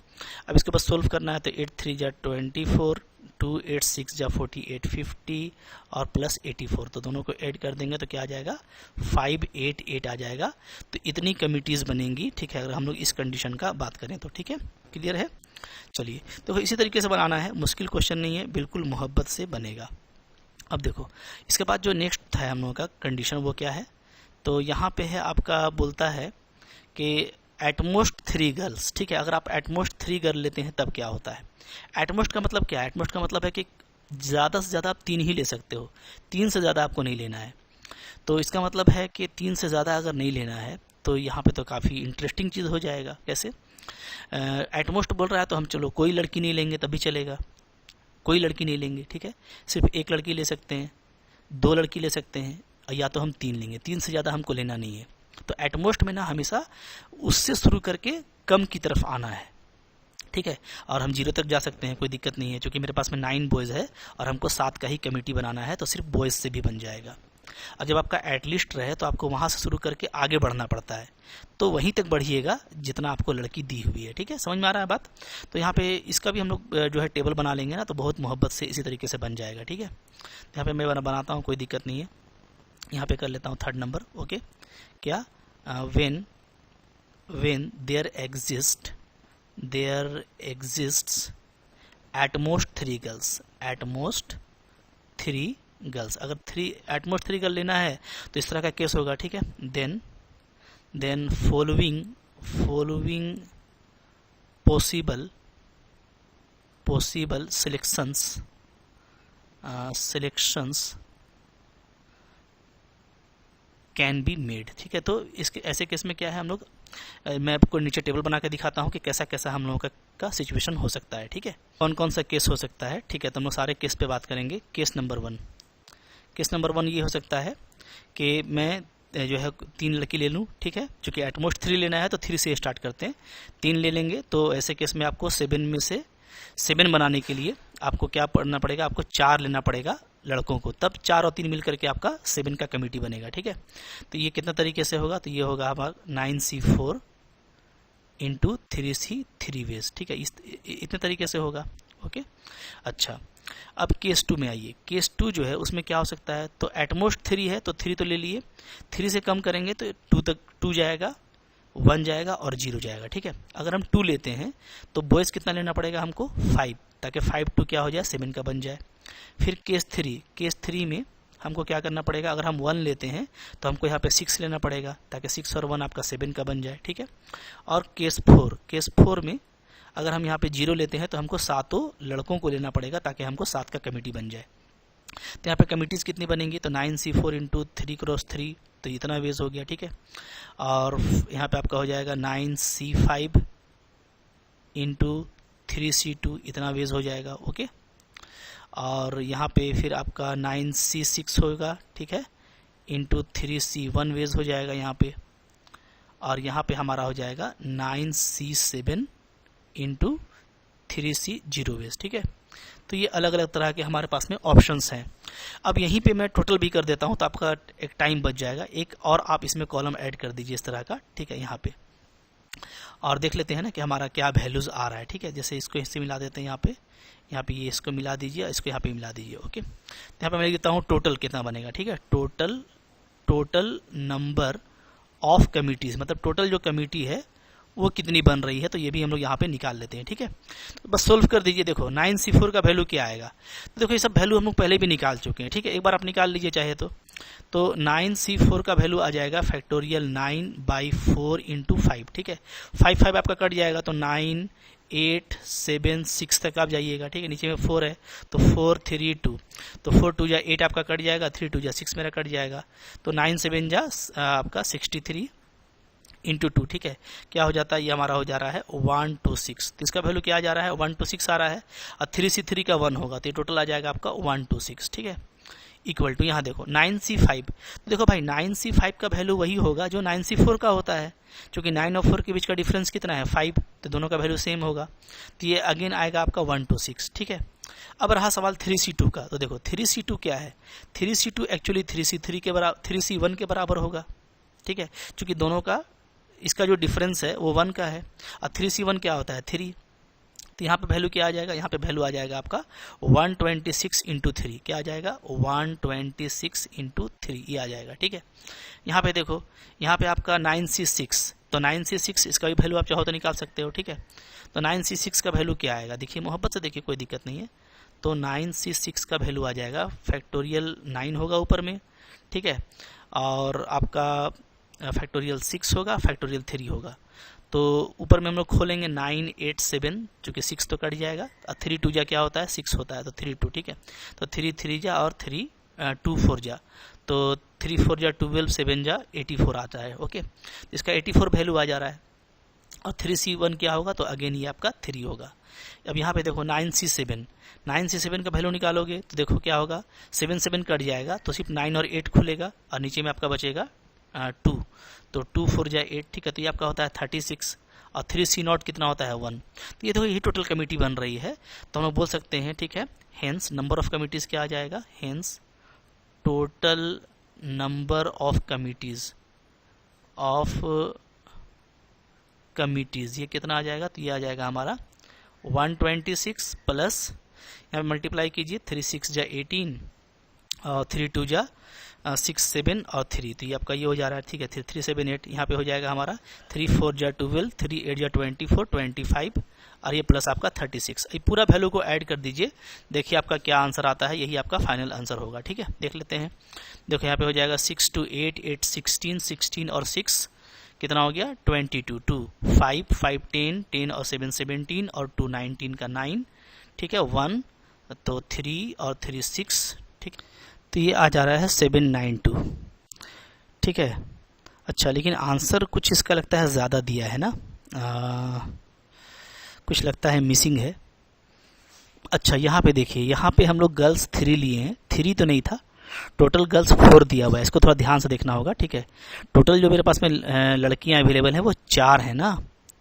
[SPEAKER 1] अब इसके बाद सोल्व करना है, तो 8 3 जा 24, 2 8 6 जा 48 50 और प्लस 84, तो दोनों को ऐड कर देंगे तो क्या आ जाएगा, 588 आ जाएगा। तो इतनी कमिटीज़ बनेंगी, ठीक है, अगर हम लोग इस कंडीशन का बात करें तो, ठीक है, क्लियर है। चलिए तो इसी तरीके से बनाना है, मुश्किल क्वेश्चन नहीं है, बिल्कुल मोहब्बत से बनेगा। अब देखो इसके बाद जो नेक्स्ट है हम लोगों का कंडीशन वो क्या है, तो यहाँ पे है आपका बोलता है कि एटमोस्ट 3 गर्ल्स, ठीक है। अगर आप एटमोस्ट 3 गर्ल लेते हैं तब क्या होता है, एटमोस्ट का मतलब क्या है, एटमोस्ट का मतलब है कि ज़्यादा से ज़्यादा आप 3 ही ले सकते हो, 3 से ज़्यादा आपको नहीं लेना है। तो इसका मतलब है कि 3 से ज़्यादा अगर नहीं लेना है तो यहाँ पे तो काफ़ी इंटरेस्टिंग चीज़ हो जाएगा। कैसे, एटमोस्ट बोल रहा है तो हम चलो कोई लड़की नहीं लेंगे तभी चलेगा, कोई लड़की नहीं लेंगे, ठीक है, सिर्फ एक लड़की ले सकते हैं, 2 लड़की ले सकते हैं, या तो हम 3 लेंगे, 3 से ज़्यादा हमको लेना नहीं है। तो एटमोस्ट में ना हमेशा उससे शुरू करके कम की तरफ आना है, ठीक है। और हम 0 तक जा सकते हैं, कोई दिक्कत नहीं है, क्योंकि मेरे पास में 9 बॉयज़ है और हमको 7 का ही कमेटी बनाना है, तो सिर्फ बॉयज़ से भी बन जाएगा। और जब आपका एटलिस्ट रहे तो आपको वहाँ से शुरू करके आगे बढ़ना पड़ता है, तो वहीं तक बढ़िए जितना आपको लड़की दी हुई है। ठीक है, समझ में आ रहा है बात। तो यहाँ पे इसका भी हम लोग जो है टेबल बना लेंगे ना, तो बहुत मोहब्बत से इसी तरीके से बन जाएगा। ठीक है, यहाँ पे मैं बनाता हूँ, कोई दिक्कत नहीं है। यहाँ पे कर लेता हूँ 3rd नंबर। ओके, क्या when there exists at most 3 girls, अगर at most 3 गर्ल लेना है तो इस तरह का केस होगा। ठीक है, then following possible selections can be made. ठीक है, तो इसके ऐसे केस में क्या है, हम लोग मैं आपको नीचे टेबल बना के दिखाता हूँ कि कैसा कैसा हम लोगों का सिचुएशन हो सकता है। ठीक है, कौन कौन सा केस हो सकता है। ठीक है, तो हम लोग सारे केस पे बात करेंगे। केस नंबर 1 ये हो सकता है कि मैं जो है 3 लड़की ले लूँ। ठीक है, चूँकि एटमोस्ट 3 लेना है तो 3 से स्टार्ट करते हैं, 3 ले लेंगे। तो ऐसे केस में आपको 7 में से 7 बनाने के लिए आपको क्या करना पड़ेगा, आपको 4 लेना पड़ेगा लड़कों को, तब 4 और 3 मिलकर के आपका 7 का कमेटी बनेगा। ठीक है, तो ये कितना तरीके से होगा, तो ये होगा हमारा 9C4 इंटू 3C 3 वेज। ठीक है, इतने तरीके से होगा। ओके, अच्छा, अब केस 2 में आइए। केस 2 जो है उसमें क्या हो सकता है, तो एटमोस्ट 3 है तो 3 तो ले लिए, 3 से कम करेंगे तो 2 तक 2 जाएगा, 1 जाएगा और 0 जाएगा। ठीक है, अगर हम 2 लेते हैं तो बॉयज़ कितना लेना पड़ेगा हमको, 5, ताकि 5 2 क्या हो जाए, 7 का बन जाए। फिर केस 3 में हमको क्या करना पड़ेगा, अगर हम 1 लेते हैं तो हमको यहाँ पे 6 लेना पड़ेगा, ताकि 6 और 1 आपका 7 का बन जाए। ठीक है, और केस 4 में अगर हम यहाँ पे 0 लेते हैं तो हमको 7 लड़कों को लेना पड़ेगा, ताकि हमको 7 का कमेटी बन जाए। तो यहाँ पे कमिटीज़ कितनी बनेंगी, तो 9C4 इंटू 3 क्रॉस 3, तो इतना वेज हो गया। ठीक है, और यहाँ पे आपका हो जाएगा 9C5 इंटू 3C2, इतना वेज हो जाएगा। ओके, और यहाँ पे फिर आपका 9C6 होगा। ठीक है, इंटू 3C1 वेज हो जाएगा यहाँ पे, और यहाँ पे हमारा हो जाएगा 9C7 इंटू 3C0 वेज। ठीक है, तो ये अलग अलग तरह के हमारे पास में ऑप्शंस हैं। अब यहीं पे मैं टोटल भी कर देता हूँ, तो आपका एक टाइम बच जाएगा। एक और आप इसमें कॉलम ऐड कर दीजिए इस तरह का। ठीक है, यहाँ पे और देख लेते हैं ना कि हमारा क्या वैल्यूज़ आ रहा है। ठीक है, जैसे इसको इससे मिला देते हैं, यहाँ पे ये इसको मिला दीजिए, इसको यहाँ पे मिला दीजिए। ओके, तो यहाँ पे मैं लिखता हूँ टोटल कितना बनेगा। ठीक है, टोटल नंबर ऑफ कमिटीज़, मतलब टोटल जो कमिटी है वो कितनी बन रही है, तो ये भी हम लोग यहाँ पे निकाल लेते हैं। ठीक है, तो बस सोल्व कर दीजिए। देखो 9C4 का वैल्यू क्या आएगा, तो देखो ये सब वैल्यू हम लोग पहले भी निकाल चुके हैं। ठीक है, एक बार आप निकाल लीजिए चाहे तो 9C4 का वैल्यू आ जाएगा फैक्टोरियल 9/4 इंटू 5। ठीक है, 5 आपका कट जाएगा, तो 9 8 7 6 तक आप जाइएगा। ठीक है, नीचे में 4 है तो 4 3 2, तो 4 2 जा 8 आपका कट जाएगा, 3 2 जा 6 मेरा कट जाएगा, तो 9 7 जा आपका 63 इंटू 2। ठीक है, क्या हो जाता है, ये हमारा हो जा रहा है 126। तो इसका वैल्यू क्या आ जा रहा है, 126 आ रहा है, और 3C3 का 1 होगा, तो ये टोटल आ जाएगा आपका 126। ठीक है, इक्वल टू यहाँ देखो 9C5, तो देखो भाई 9C5 का वैल्यू वही होगा जो 9C4 का होता है, क्योंकि 9 और 4 के बीच का डिफरेंस कितना है, 5, तो दोनों का वैल्यू सेम होगा, तो ये अगेन आएगा आपका 126। ठीक है, अब रहा सवाल 3C2 का, तो देखो 3C2 क्या है, 3C2 एक्चुअली 3C3 के बराबर 3C1 के बराबर होगा। ठीक है, क्योंकि दोनों का इसका जो डिफरेंस है वो 1 का है, और 3C1 क्या होता है 3, तो यहाँ पे वैल्यू क्या आ जाएगा, यहाँ पे वैल्यू आ जाएगा आपका 126 इंटू 3, क्या आ जाएगा 126 इंटू 3, ये आ जाएगा। ठीक है, यहाँ पे देखो, यहाँ पे आपका 9C6, तो 9C6 इसका भी वैल्यू आप चाहो तो निकाल सकते हो। ठीक है, तो 9C6 का वैल्यू क्या आएगा, देखिए मोहब्बत से देखिए, कोई दिक्कत नहीं है, तो 9C6 का वैल्यू आ जाएगा फैक्टोरियल 9 होगा ऊपर में। ठीक है, और आपका फैक्टोरियल 6 होगा, फैक्टोरियल 3 होगा, तो ऊपर में हम लोग खोलेंगे 9 8 7, चूँकि 6 तो कट जाएगा, और 3 2 जा क्या होता है 6 होता है, तो 3 2। ठीक है, तो 3 3 जा और 3 2 4 जा, तो 3 4 जा 12, 7 जा 84 आता है। ओके, इसका 84 वैल्यू आ जा रहा है, और 3C1 क्या होगा, तो अगेन ये आपका 3 होगा। अब यहाँ पे देखो 9C7 का वैल्यू निकालोगे तो देखो क्या होगा, 7 7 कट जाएगा, तो सिर्फ 9 और 8 खुलेगा, और नीचे में आपका बचेगा 2, तो 2 4 जा 8। ठीक है, तो ये आपका होता है 36, और 3C0 कितना होता है 1। तो ये देखो यही टोटल कमिटी बन रही है। तो हम लोग बोल सकते हैं, ठीक है, हेंस नंबर ऑफ कमिटीज क्या आ जाएगा, hence total number of committees ये कितना आ जाएगा, तो ये आ जाएगा हमारा 126 प्लस यहाँ पे मल्टीप्लाई कीजिए 3 6 जा 18 और 3 2 जा 6 7 और 3, तो ये आपका ये हो जा रहा है, ठीक है। 3 7 8 यहाँ पे हो जाएगा हमारा 3 4 जा 12 3 8 जा 24 25 और ये प्लस आपका 36। ये पूरा वैल्यू को ऐड कर दीजिए, देखिए आपका क्या आंसर आता है, यही आपका फाइनल आंसर होगा, ठीक है। देख लेते हैं, देखो यहाँ पे हो जाएगा 6 2 8 8 16 16 और 6 कितना हो गया 22 2 5 5 10 10 और 7 17 और 2 19 का 9, ठीक है, 1 तो 3 और 3 6, ठीक, तो ये आ जा रहा है 792, ठीक है। अच्छा, लेकिन आंसर कुछ इसका लगता है ज़्यादा दिया है ना, कुछ लगता है मिसिंग है। अच्छा, यहाँ पे देखिए, यहाँ पे हम लोग गर्ल्स 3 लिए हैं, 3 तो नहीं था, टोटल गर्ल्स 4 दिया हुआ है, इसको थोड़ा ध्यान से देखना होगा, ठीक है। टोटल जो मेरे पास में लड़कियां अवेलेबल हैं वो 4 है ना,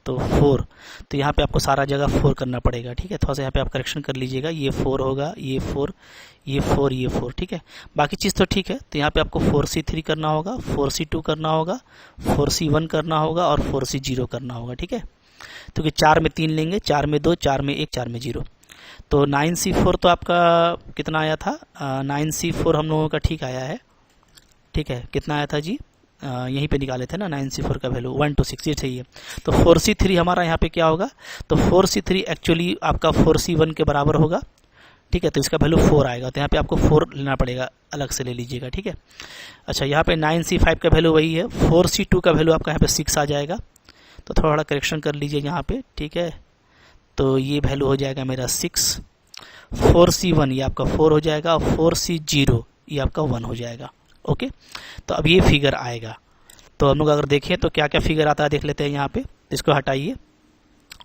[SPEAKER 1] तो 4, तो यहाँ पे आपको सारा जगह 4 करना पड़ेगा, ठीक है। थोड़ा सा यहाँ पे आप करेक्शन कर लीजिएगा, ये 4 होगा, ये 4 ये 4 ये 4, ठीक है। बाकी चीज़ तो ठीक है, तो यहाँ पे आपको 4C3 करना होगा, 4C2 करना होगा, 4C1 करना होगा और 4C0 करना होगा, ठीक है। तो कि 4 में 3 लेंगे, 4 में 2, 4 में 1, 4 में 0, तो 9C4 तो आपका कितना आया था, 9C4 हम लोगों का ठीक आया है, ठीक है। कितना आया था जी, यहीं पे निकाले थे ना 9C4 का वैल्यू 126, ये सही है। तो 4C3 हमारा यहाँ पे क्या होगा, तो 4C3 एक्चुअली आपका 4C1 के बराबर होगा, ठीक है। तो इसका वैल्यू 4 आएगा, तो यहाँ पे आपको 4 लेना पड़ेगा, अलग से ले लीजिएगा, ठीक है। अच्छा, यहाँ पे 9C5 का वैल्यू वही है, 4C2 का वैल्यू आपका यहाँ पे 6 आ जाएगा, तो थोड़ा करेक्शन कर लीजिए यहाँ पे, ठीक है। तो ये वैल्यू हो जाएगा मेरा 6, 4C1 ये आपका 4 हो जाएगा और 4C0 ये आपका 1 हो जाएगा, ओके। तो अब ये फिगर आएगा, तो हम लोग अगर देखें तो क्या क्या फिगर आता है देख लेते हैं। यहाँ पे इसको हटाइए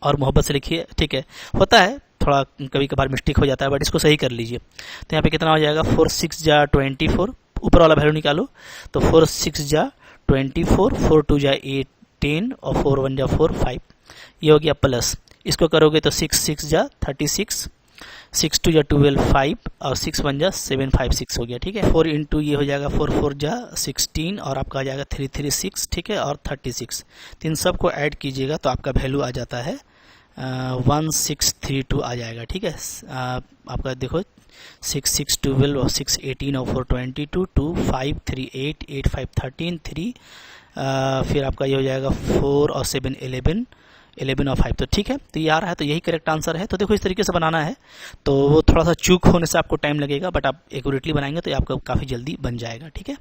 [SPEAKER 1] और मोहब्बत से लिखिए, ठीक है। होता है थोड़ा कभी कभार मिस्टेक हो जाता है, बट इसको सही कर लीजिए। तो यहाँ पे कितना हो जाएगा, 4 6 जा 24, ऊपर वाला वैल्यू निकालो, तो 4 6 जा 24, 4 2 जा 8 10 और 4 1 जा 4 5, ये हो गया प्लस, इसको करोगे तो 6 6 जा 36, 6 2 जा 12 5 और 6 1 जा 7 5 6 हो गया, ठीक है। 4 इंटू ये हो जाएगा 4 4 जा 16 और आपका आ जाएगा 3 3 6, ठीक है, और 36, तो इन सब को ऐड कीजिएगा तो आपका वैल्यू आ जाता है 1632 आ जाएगा, ठीक है। आपका देखो 6 6 12 और 6 18 और 4 22 2 5 3 8 8 5 13 3, फिर आपका ये हो जाएगा 4 और 7 11 11 और 5, तो ठीक है। तो ये आ रहा है, तो यही करेक्ट आंसर है। तो देखो इस तरीके से बनाना है, तो वो थोड़ा सा चूक होने से आपको टाइम लगेगा, बट आप एक्यूरेटली बनाएंगे तो ये आपका काफ़ी जल्दी बन जाएगा, ठीक है।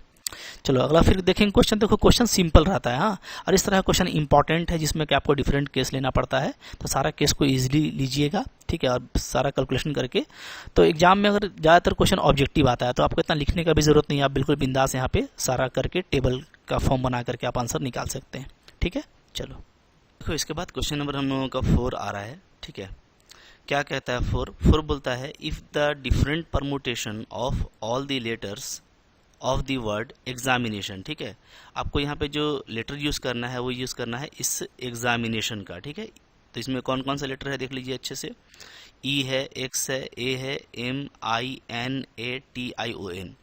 [SPEAKER 1] चलो अगला फिर देखेंगे क्वेश्चन। देखो क्वेश्चन सिंपल रहता है, हाँ, और इस तरह का क्वेश्चन इंपॉर्टेंट है जिसमें कि आपको डिफरेंट केस लेना पड़ता है, तो सारा केस को इजीली लीजिएगा, ठीक है, और सारा कैलकुलेशन करके। तो एग्जाम में अगर ज़्यादातर क्वेश्चन ऑब्जेक्टिव आता है तो आपको इतना लिखने का भी जरूरत नहीं है, आप बिल्कुल बिंदास यहाँ पे सारा करके टेबल का फॉर्म बना करके आप आंसर निकाल सकते हैं, ठीक है। चलो देखो इसके बाद क्वेश्चन नंबर हम लोगों का 4 आ रहा है, ठीक है। क्या कहता है 4 बोलता है if the different permutation of all the letters of the word examination, ठीक है। आपको यहाँ पे जो लेटर यूज करना है वो यूज करना है इस एग्जामिनेशन का, ठीक है। तो इसमें कौन कौन सा लेटर है देख लीजिए अच्छे से, ई है, एक्स है, ए है, M I N A T I O N,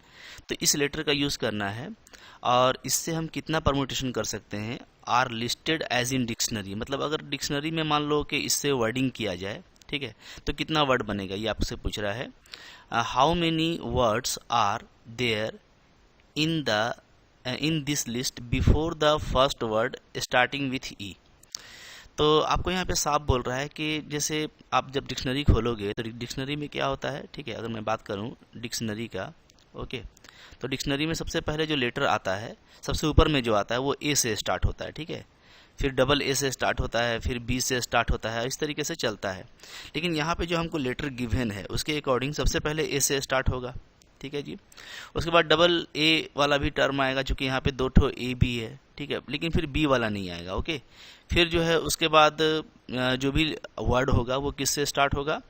[SPEAKER 1] तो इस लेटर का यूज करना है। और इससे हम कितना परमुटेशन कर सकते हैं, are listed as in dictionary, मतलब अगर डिक्शनरी में मान लो कि इससे वर्डिंग किया जाए, ठीक है, तो कितना वर्ड बनेगा ये आपसे पूछ रहा है। How many words are there in this list before the first word starting with E। तो आपको यहाँ पे साफ बोल रहा है कि जैसे आप जब डिक्शनरी खोलोगे तो डिक्शनरी में क्या होता है, ठीक है। अगर मैं बात करूँ डिक्शनरी का, ओके, तो डिक्शनरी में सबसे पहले जो लेटर आता है सबसे ऊपर में जो आता है वो ए से स्टार्ट होता है, ठीक है, फिर डबल ए से स्टार्ट होता है, फिर बी से स्टार्ट होता है, इस तरीके से चलता है। लेकिन यहाँ पे जो हमको लेटर गिवन है उसके अकॉर्डिंग सबसे पहले ए से स्टार्ट होगा, ठीक है जी। उसके बाद डबल ए वाला भी टर्म आएगा, चूंकि यहाँ पे 2 ठो ए भी है, ठीक है, लेकिन फिर बी वाला नहीं आएगा, ओके। फिर जो है उसके बाद जो भी वर्ड होगा वो किससे स्टार्ट होगा,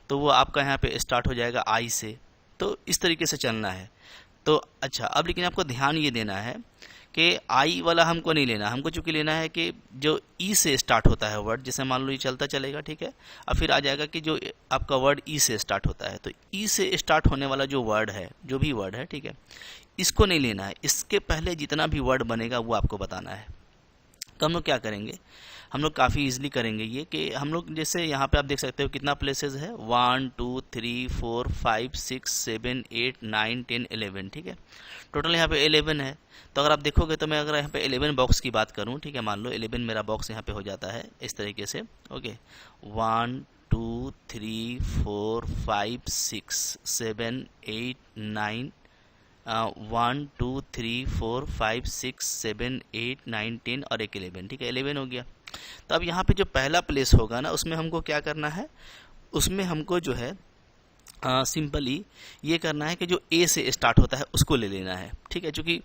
[SPEAKER 1] तो वो आपका यहाँ पे स्टार्ट हो जाएगा आई से। तो इस तरीके से चलना है। तो अच्छा, अब लेकिन आपको ध्यान ये देना है कि आई वाला हमको नहीं लेना, हमको चूंकि लेना है कि जो ई से स्टार्ट होता है वर्ड, जैसे मान लो ये चलता चलेगा, ठीक है, अब फिर आ जाएगा कि जो आपका वर्ड ई से स्टार्ट होता है, तो ई से स्टार्ट होने वाला जो वर्ड है, जो भी वर्ड है, ठीक है, इसको नहीं लेना है, इसके पहले जितना भी वर्ड बनेगा वो आपको बताना है। तो हम लोग क्या करेंगे, हम लोग काफ़ी इजीली करेंगे ये कि हम लोग जैसे यहाँ पे आप देख सकते हो कितना प्लेसेस है, 1 2 3 4 5 6 7 8 9 10 11, ठीक है, टोटल यहाँ पे 11 है। तो अगर आप देखोगे तो मैं अगर यहाँ पे 11 बॉक्स की बात करूँ, ठीक है, मान लो 11 मेरा बॉक्स यहाँ पे हो जाता है इस तरीके से, ओके, 1 2 3 4 5 6 7 8 9 1 2 3 4 5 6 7 8 9 10 और एक 11, ठीक है, 11 हो गया। तो अब यहाँ पे जो पहला प्लेस होगा ना, उसमें हमको क्या करना है, उसमें हमको जो है सिंपली ये करना है कि जो ए से स्टार्ट होता है उसको ले लेना है, ठीक है, क्योंकि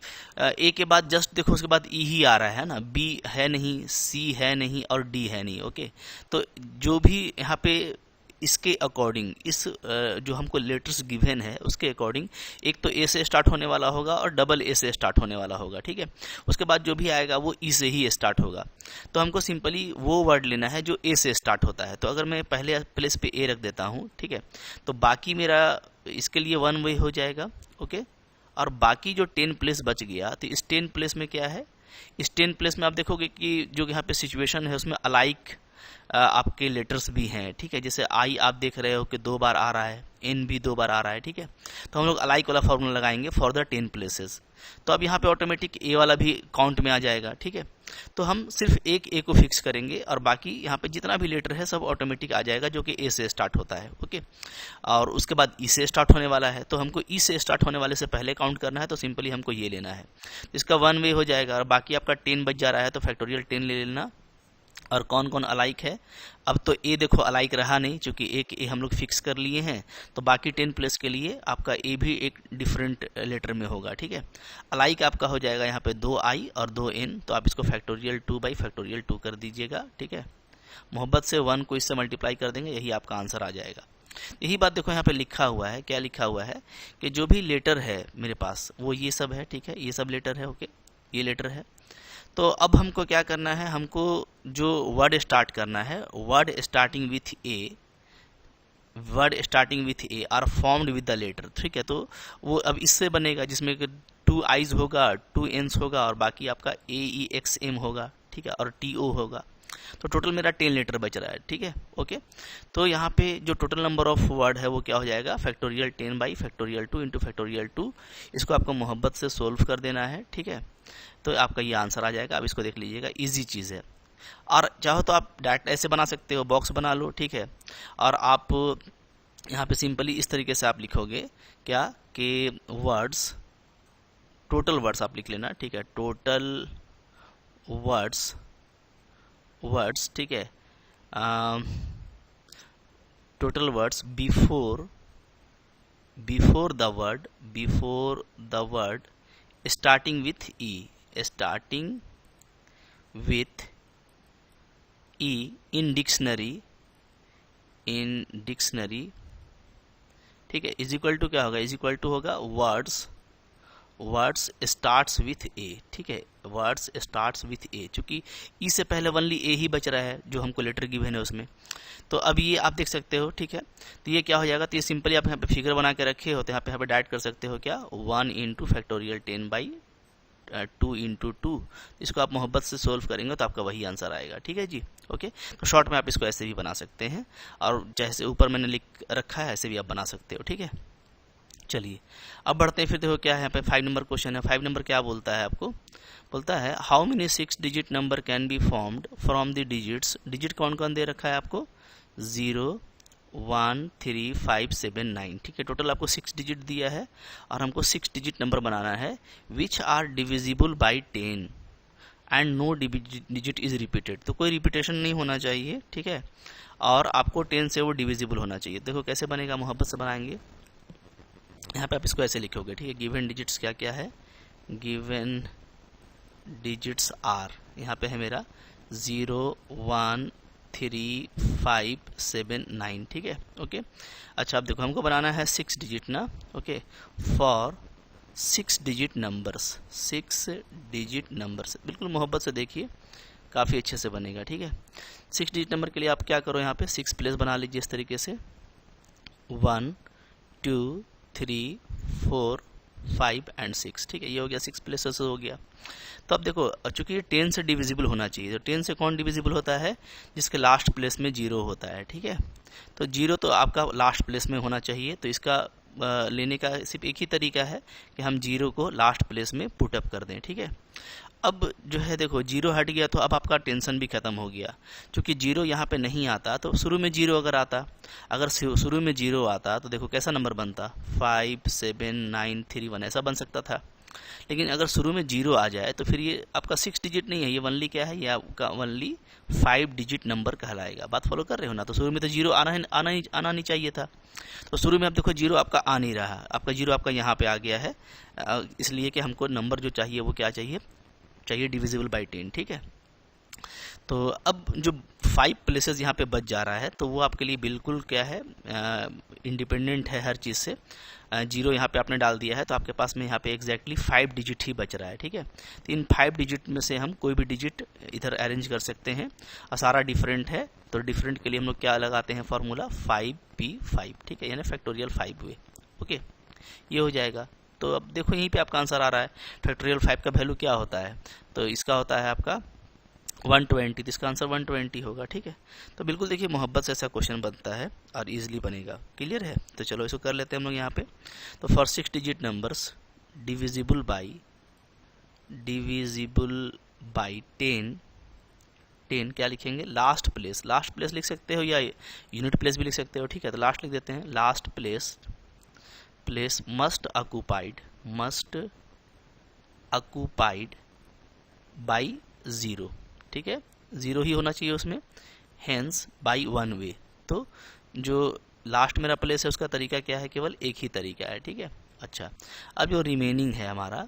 [SPEAKER 1] ए के बाद जस्ट देखो उसके बाद ई ही आ रहा है ना, बी है नहीं, सी है नहीं और डी है नहीं, ओके। तो जो भी यहाँ पे इसके अकॉर्डिंग, इस जो हमको लेटर्स गिवन है उसके अकॉर्डिंग एक तो ए से स्टार्ट होने वाला होगा और डबल ए से स्टार्ट होने वाला होगा, ठीक है, उसके बाद जो भी आएगा वो ई से ही स्टार्ट होगा। तो हमको सिंपली वो वर्ड लेना है जो ए से स्टार्ट होता है। तो अगर मैं पहले प्लेस पे ए रख देता हूँ, ठीक है, तो बाकी मेरा इसके लिए 1 वे हो जाएगा, ओके, और बाकी जो 10 प्लेस बच गया, तो इस 10 प्लेस में क्या है, इस 10 प्लेस में आप देखोगे कि जो यहाँ पे सिचुएशन है उसमें अलाइक आपके लेटर्स भी हैं, ठीक है, जैसे आई आप देख रहे हो कि 2 बार आ रहा है, एन भी 2 बार आ रहा है, ठीक है, तो हम लोग अलाइक वाला फॉर्मूला लगाएंगे फॉर द 10 प्लेसेस। तो अब यहाँ पे ऑटोमेटिक ए वाला भी काउंट में आ जाएगा, ठीक है, तो हम सिर्फ एक ए को फिक्स करेंगे और बाकी यहाँ पे जितना भी लेटर है सब ऑटोमेटिक आ जाएगा जो कि ए से स्टार्ट होता है, ओके, और उसके बाद ई से स्टार्ट होने वाला है, तो हमको ई से स्टार्ट होने वाले से पहले काउंट करना है, तो सिंपली हमको ये लेना है, इसका 1 वे हो जाएगा और बाकी आपका 10 बच जा रहा है, तो फैक्टोरियल 10 ले लेना। और कौन कौन अलाइक है, अब तो ए देखो अलाइक रहा नहीं, क्योंकि एक ए हम लोग फिक्स कर लिए हैं, तो बाकी 10 प्लेस के लिए आपका ए भी एक डिफरेंट लेटर में होगा, ठीक है। अलाइक आपका हो जाएगा यहाँ पे 2 आई और 2 एन, तो आप इसको फैक्टोरियल 2 बाई फैक्टोरियल 2 कर दीजिएगा, ठीक है, मोहब्बत से 1 को इससे मल्टीप्लाई कर देंगे, यही आपका आंसर आ जाएगा। यही बात देखो यहाँ पे लिखा हुआ है, क्या लिखा हुआ है कि जो भी लेटर है मेरे पास वो ये सब है, ठीक है, ये सब लेटर है, ओके, ये लेटर है। तो अब हमको क्या करना है, हमको जो वर्ड स्टार्ट करना है, word starting with A, word starting with A are formed with the letter, ठीक है, तो वो अब इससे बनेगा जिसमें 2 आईज होगा, 2 एन्स होगा और बाकी आपका ए ई एक्स एम होगा, ठीक है, और टी ओ होगा। तो टोटल मेरा 10 लेटर बच रहा है, ठीक है, ओके। तो यहाँ पे जो टोटल नंबर ऑफ वर्ड है वो क्या हो जाएगा, factorial 10 by factorial 2 into factorial 2, इसको आपको मोहब्बत से सोल्व कर देना है, ठीक है, तो आपका ये आंसर आ जाएगा। अब इसको देख लीजिएगा, इजी चीज़ है, और चाहो तो आप डायरेक्ट ऐसे बना सकते हो, बॉक्स बना लो, ठीक है, और आप यहाँ पे सिंपली इस तरीके से आप लिखोगे क्या कि वर्ड्स, टोटल वर्ड्स आप लिख लेना, ठीक है, टोटल वर्ड्स, ठीक है, total words before the word starting with E in dictionary, ठीक है, इज इक्वल टू क्या होगा, इज इक्वल टू होगा वर्ड्स स्टार्ट्स विथ ए, ठीक है, वर्ड्स स्टार्ट्स विथ ए, चूंकि ई से पहले ओनली ए ही बच रहा है जो हमको लेटर गिवन है उसमें। तो अब ये आप देख सकते हो, ठीक है, तो ये क्या हो जाएगा, तो ये सिंपली आप यहाँ पे फिगर बना के रखे हो, तो यहाँ पे डायरेक्ट कर सकते हो क्या, 1 इंटू फैक्टोरियल 10 बाई 2 इंटू 2, इसको आप मोहब्बत से सोल्व करेंगे तो आपका वही आंसर आएगा, ठीक है जी, ओके। तो शॉर्ट में आप इसको ऐसे भी बना सकते हैं और जैसे ऊपर मैंने लिख रखा है ऐसे भी आप बना सकते हो, ठीक है। चलिए अब बढ़ते हैं, फिर देखो क्या है यहाँ पे 5 नंबर क्वेश्चन है। 5 नंबर क्या बोलता है, आपको बोलता है how many 6 digit number can be formed from the digits, digit कौन कौन दे रखा है आपको, 0 1 3 5 7 9, ठीक है, टोटल आपको 6 डिजिट दिया है और हमको 6 डिजिट नंबर बनाना है which are divisible by 10 and no digit is repeated, तो कोई रिपीटेशन नहीं होना चाहिए, ठीक है, और आपको 10 से वो डिविजिबल होना चाहिए। देखो कैसे बनेगा, मोहब्बत से बनाएंगे, यहाँ पे आप इसको ऐसे लिखोगे, ठीक है, गिवन डिजिट्स क्या क्या है, गिवन डिजिट्स आर, यहाँ पे है मेरा 0 1 3 5 7 9, ठीक है, ओके। अच्छा अब देखो हमको बनाना है 6 डिजिट ना, okay, for 6 digit numbers, 6 digit numbers. बिल्कुल मोहब्बत से देखिए, काफ़ी अच्छे से बनेगा। ठीक है, 6 डिजिट नंबर के लिए आप क्या करो, यहाँ पे 6 प्लेस बना लीजिए इस तरीके से, 1 2 3 4 5 एंड 6। ठीक है, ये हो गया 6 प्लेसेस हो गया। तो अब देखो, चूंकि ये 10 से डिविजिबल होना चाहिए, तो 10 से कौन डिविजिबल होता है, जिसके लास्ट प्लेस में 0 होता है। ठीक है, तो 0 तो आपका लास्ट प्लेस में होना चाहिए। तो इसका लेने का सिर्फ एक ही तरीका है कि हम 0 को लास्ट प्लेस में पुटअप कर दें। ठीक है, अब जो है देखो 0 हट गया तो अब आपका टेंशन भी खत्म हो गया, क्योंकि 0 यहाँ पे नहीं आता। तो शुरू में 0 अगर आता, अगर शुरू में 0 आता तो देखो कैसा नंबर बनता, 5 7 9 3 1 ऐसा बन सकता था। लेकिन अगर शुरू में 0 आ जाए तो फिर ये आपका 6 डिजिट नहीं है, ये ओनली क्या है, ये आपका ओनली 5 डिजिट नंबर कहलाएगा। बात फॉलो कर रहे हो ना। तो शुरू में तो 0 आना नहीं चाहिए था। तो शुरू में आप देखो 0 आपका आ नहीं रहा, आपका 0 आपका यहाँ पे आ गया है, इसलिए कि हमको नंबर जो चाहिए वो क्या चाहिए डिविजिबल बाई 10। ठीक है, तो अब जो 5 प्लेसेस यहाँ पे बच जा रहा है तो वो आपके लिए बिल्कुल क्या है, इंडिपेंडेंट है हर चीज़ से। 0 यहाँ पे आपने डाल दिया है तो आपके पास में यहाँ पे एग्जैक्टली 5 डिजिट ही बच रहा है। ठीक है, तो इन 5 डिजिट में से हम कोई भी डिजिट इधर अरेंज कर सकते हैं और सारा डिफरेंट है। तो डिफरेंट के लिए हम लोग क्या लगाते हैं फॉर्मूला, 5p5। ठीक है, यानी फैक्टोरियल 5 वे। ओके, ये हो जाएगा। तो अब देखो यहीं पे आपका आंसर आ रहा है, फैक्टोरियल 5 का वैल्यू क्या होता है, तो इसका होता है आपका 120। तो इसका आंसर 120 होगा। ठीक है, तो बिल्कुल देखिए मोहब्बत से ऐसा क्वेश्चन बनता है और इजीली बनेगा। क्लियर है, तो चलो इसको कर लेते हैं हम लोग यहाँ पे। तो for 6 digit numbers divisible by 10 क्या लिखेंगे, लास्ट प्लेस लिख सकते हो या यूनिट प्लेस भी लिख सकते हो। ठीक है, तो लास्ट लिख देते हैं, last place must occupied by 0। ठीक है, 0 ही होना चाहिए उसमें, हेंस बाई 1 वे। तो जो लास्ट मेरा प्लेस है उसका तरीका क्या है, केवल एक ही तरीका है। ठीक है, अच्छा, अब जो रिमेनिंग है हमारा,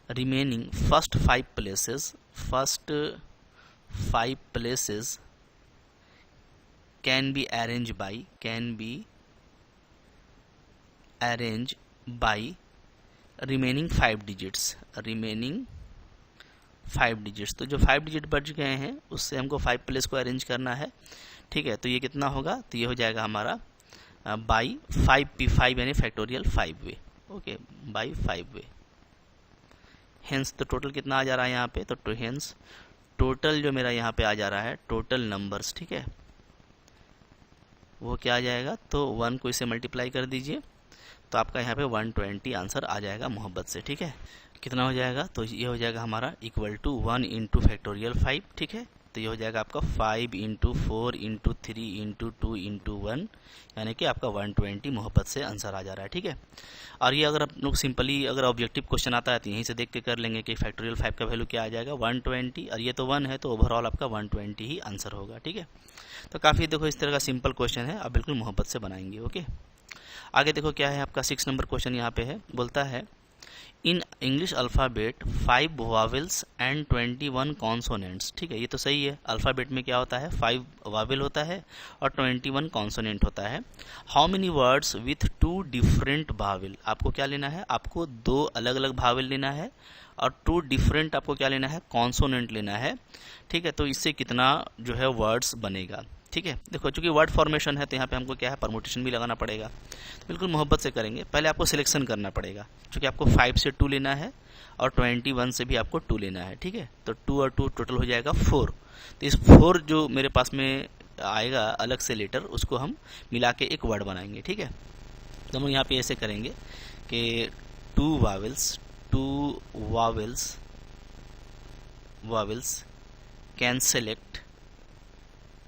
[SPEAKER 1] remaining first 5 places can be arrange by remaining 5 digits. तो जो 5 डिजिट बच गए हैं उससे हमको 5 प्लेस को अरेंज करना है। ठीक है, तो ये कितना होगा, तो ये हो जाएगा हमारा बाई 5p5 यानी factorial 5 way. Okay, by 5 way. Hence तो टोटल कितना आ जा रहा है यहाँ पे, तो हेंस टोटल जो मेरा यहाँ पे आ जा रहा है, टोटल नंबर्स, ठीक है, वो क्या आ जाएगा, तो 1 को इसे मल्टीप्लाई कर दीजिए तो आपका यहाँ पे 120 आंसर आ जाएगा मोहब्बत से। ठीक है, कितना हो जाएगा, तो ये हो जाएगा हमारा इक्वल टू 1 इंटू फैक्टोरियल 5। ठीक है, तो ये हो जाएगा आपका 5 इंटू 4 इंटू 3 इंटू 2 इंटू 1, यानी कि आपका 120 मोहब्बत से आंसर आ जा रहा है। ठीक है, और ये अगर आप लोग सिंपली अगर ऑब्जेक्टिव क्वेश्चन आता है तो यहीं से देख के कर लेंगे कि फैक्टोरियल 5 का वैल्यू क्या आ जाएगा, 120, और ये तो 1 है तो ओवरऑल आपका 120 ही आंसर होगा। ठीक है, तो काफ़ी देखो इस तरह का सिंपल क्वेश्चन है, आप बिल्कुल मोहब्बत से बनाएंगे। ओके, आगे देखो क्या है आपका 6 नंबर क्वेश्चन यहाँ पे है, बोलता है in English alphabet 5 vowels and 21 consonants. ठीक है, ये तो सही है, अल्फ़ाबेट में क्या होता है, 5 वावेल होता है और 21 कॉन्सोनेंट होता है। How many words with 2 different Wavell, आपको क्या लेना है, आपको 2 अलग अलग वावेल लेना है और 2 डिफरेंट आपको क्या लेना है, कॉन्सोनेंट लेना है। ठीक है, तो इससे कितना जो है वर्ड्स बनेगा। ठीक है, देखो चूंकि वर्ड फॉर्मेशन है तो यहाँ पे हमको क्या है, परमुटेशन भी लगाना पड़ेगा। तो बिल्कुल मोहब्बत से करेंगे, पहले आपको सिलेक्शन करना पड़ेगा, क्योंकि आपको 5 से 2 लेना है और 21 से भी आपको 2 लेना है। ठीक है, तो 2 और 2 टोटल हो जाएगा 4। तो इस 4 जो मेरे पास में आएगा अलग से लेटर, उसको हम मिला के एक वर्ड बनाएंगे। ठीक है, तो हम यहाँ पे ऐसे करेंगे कि 2 vowels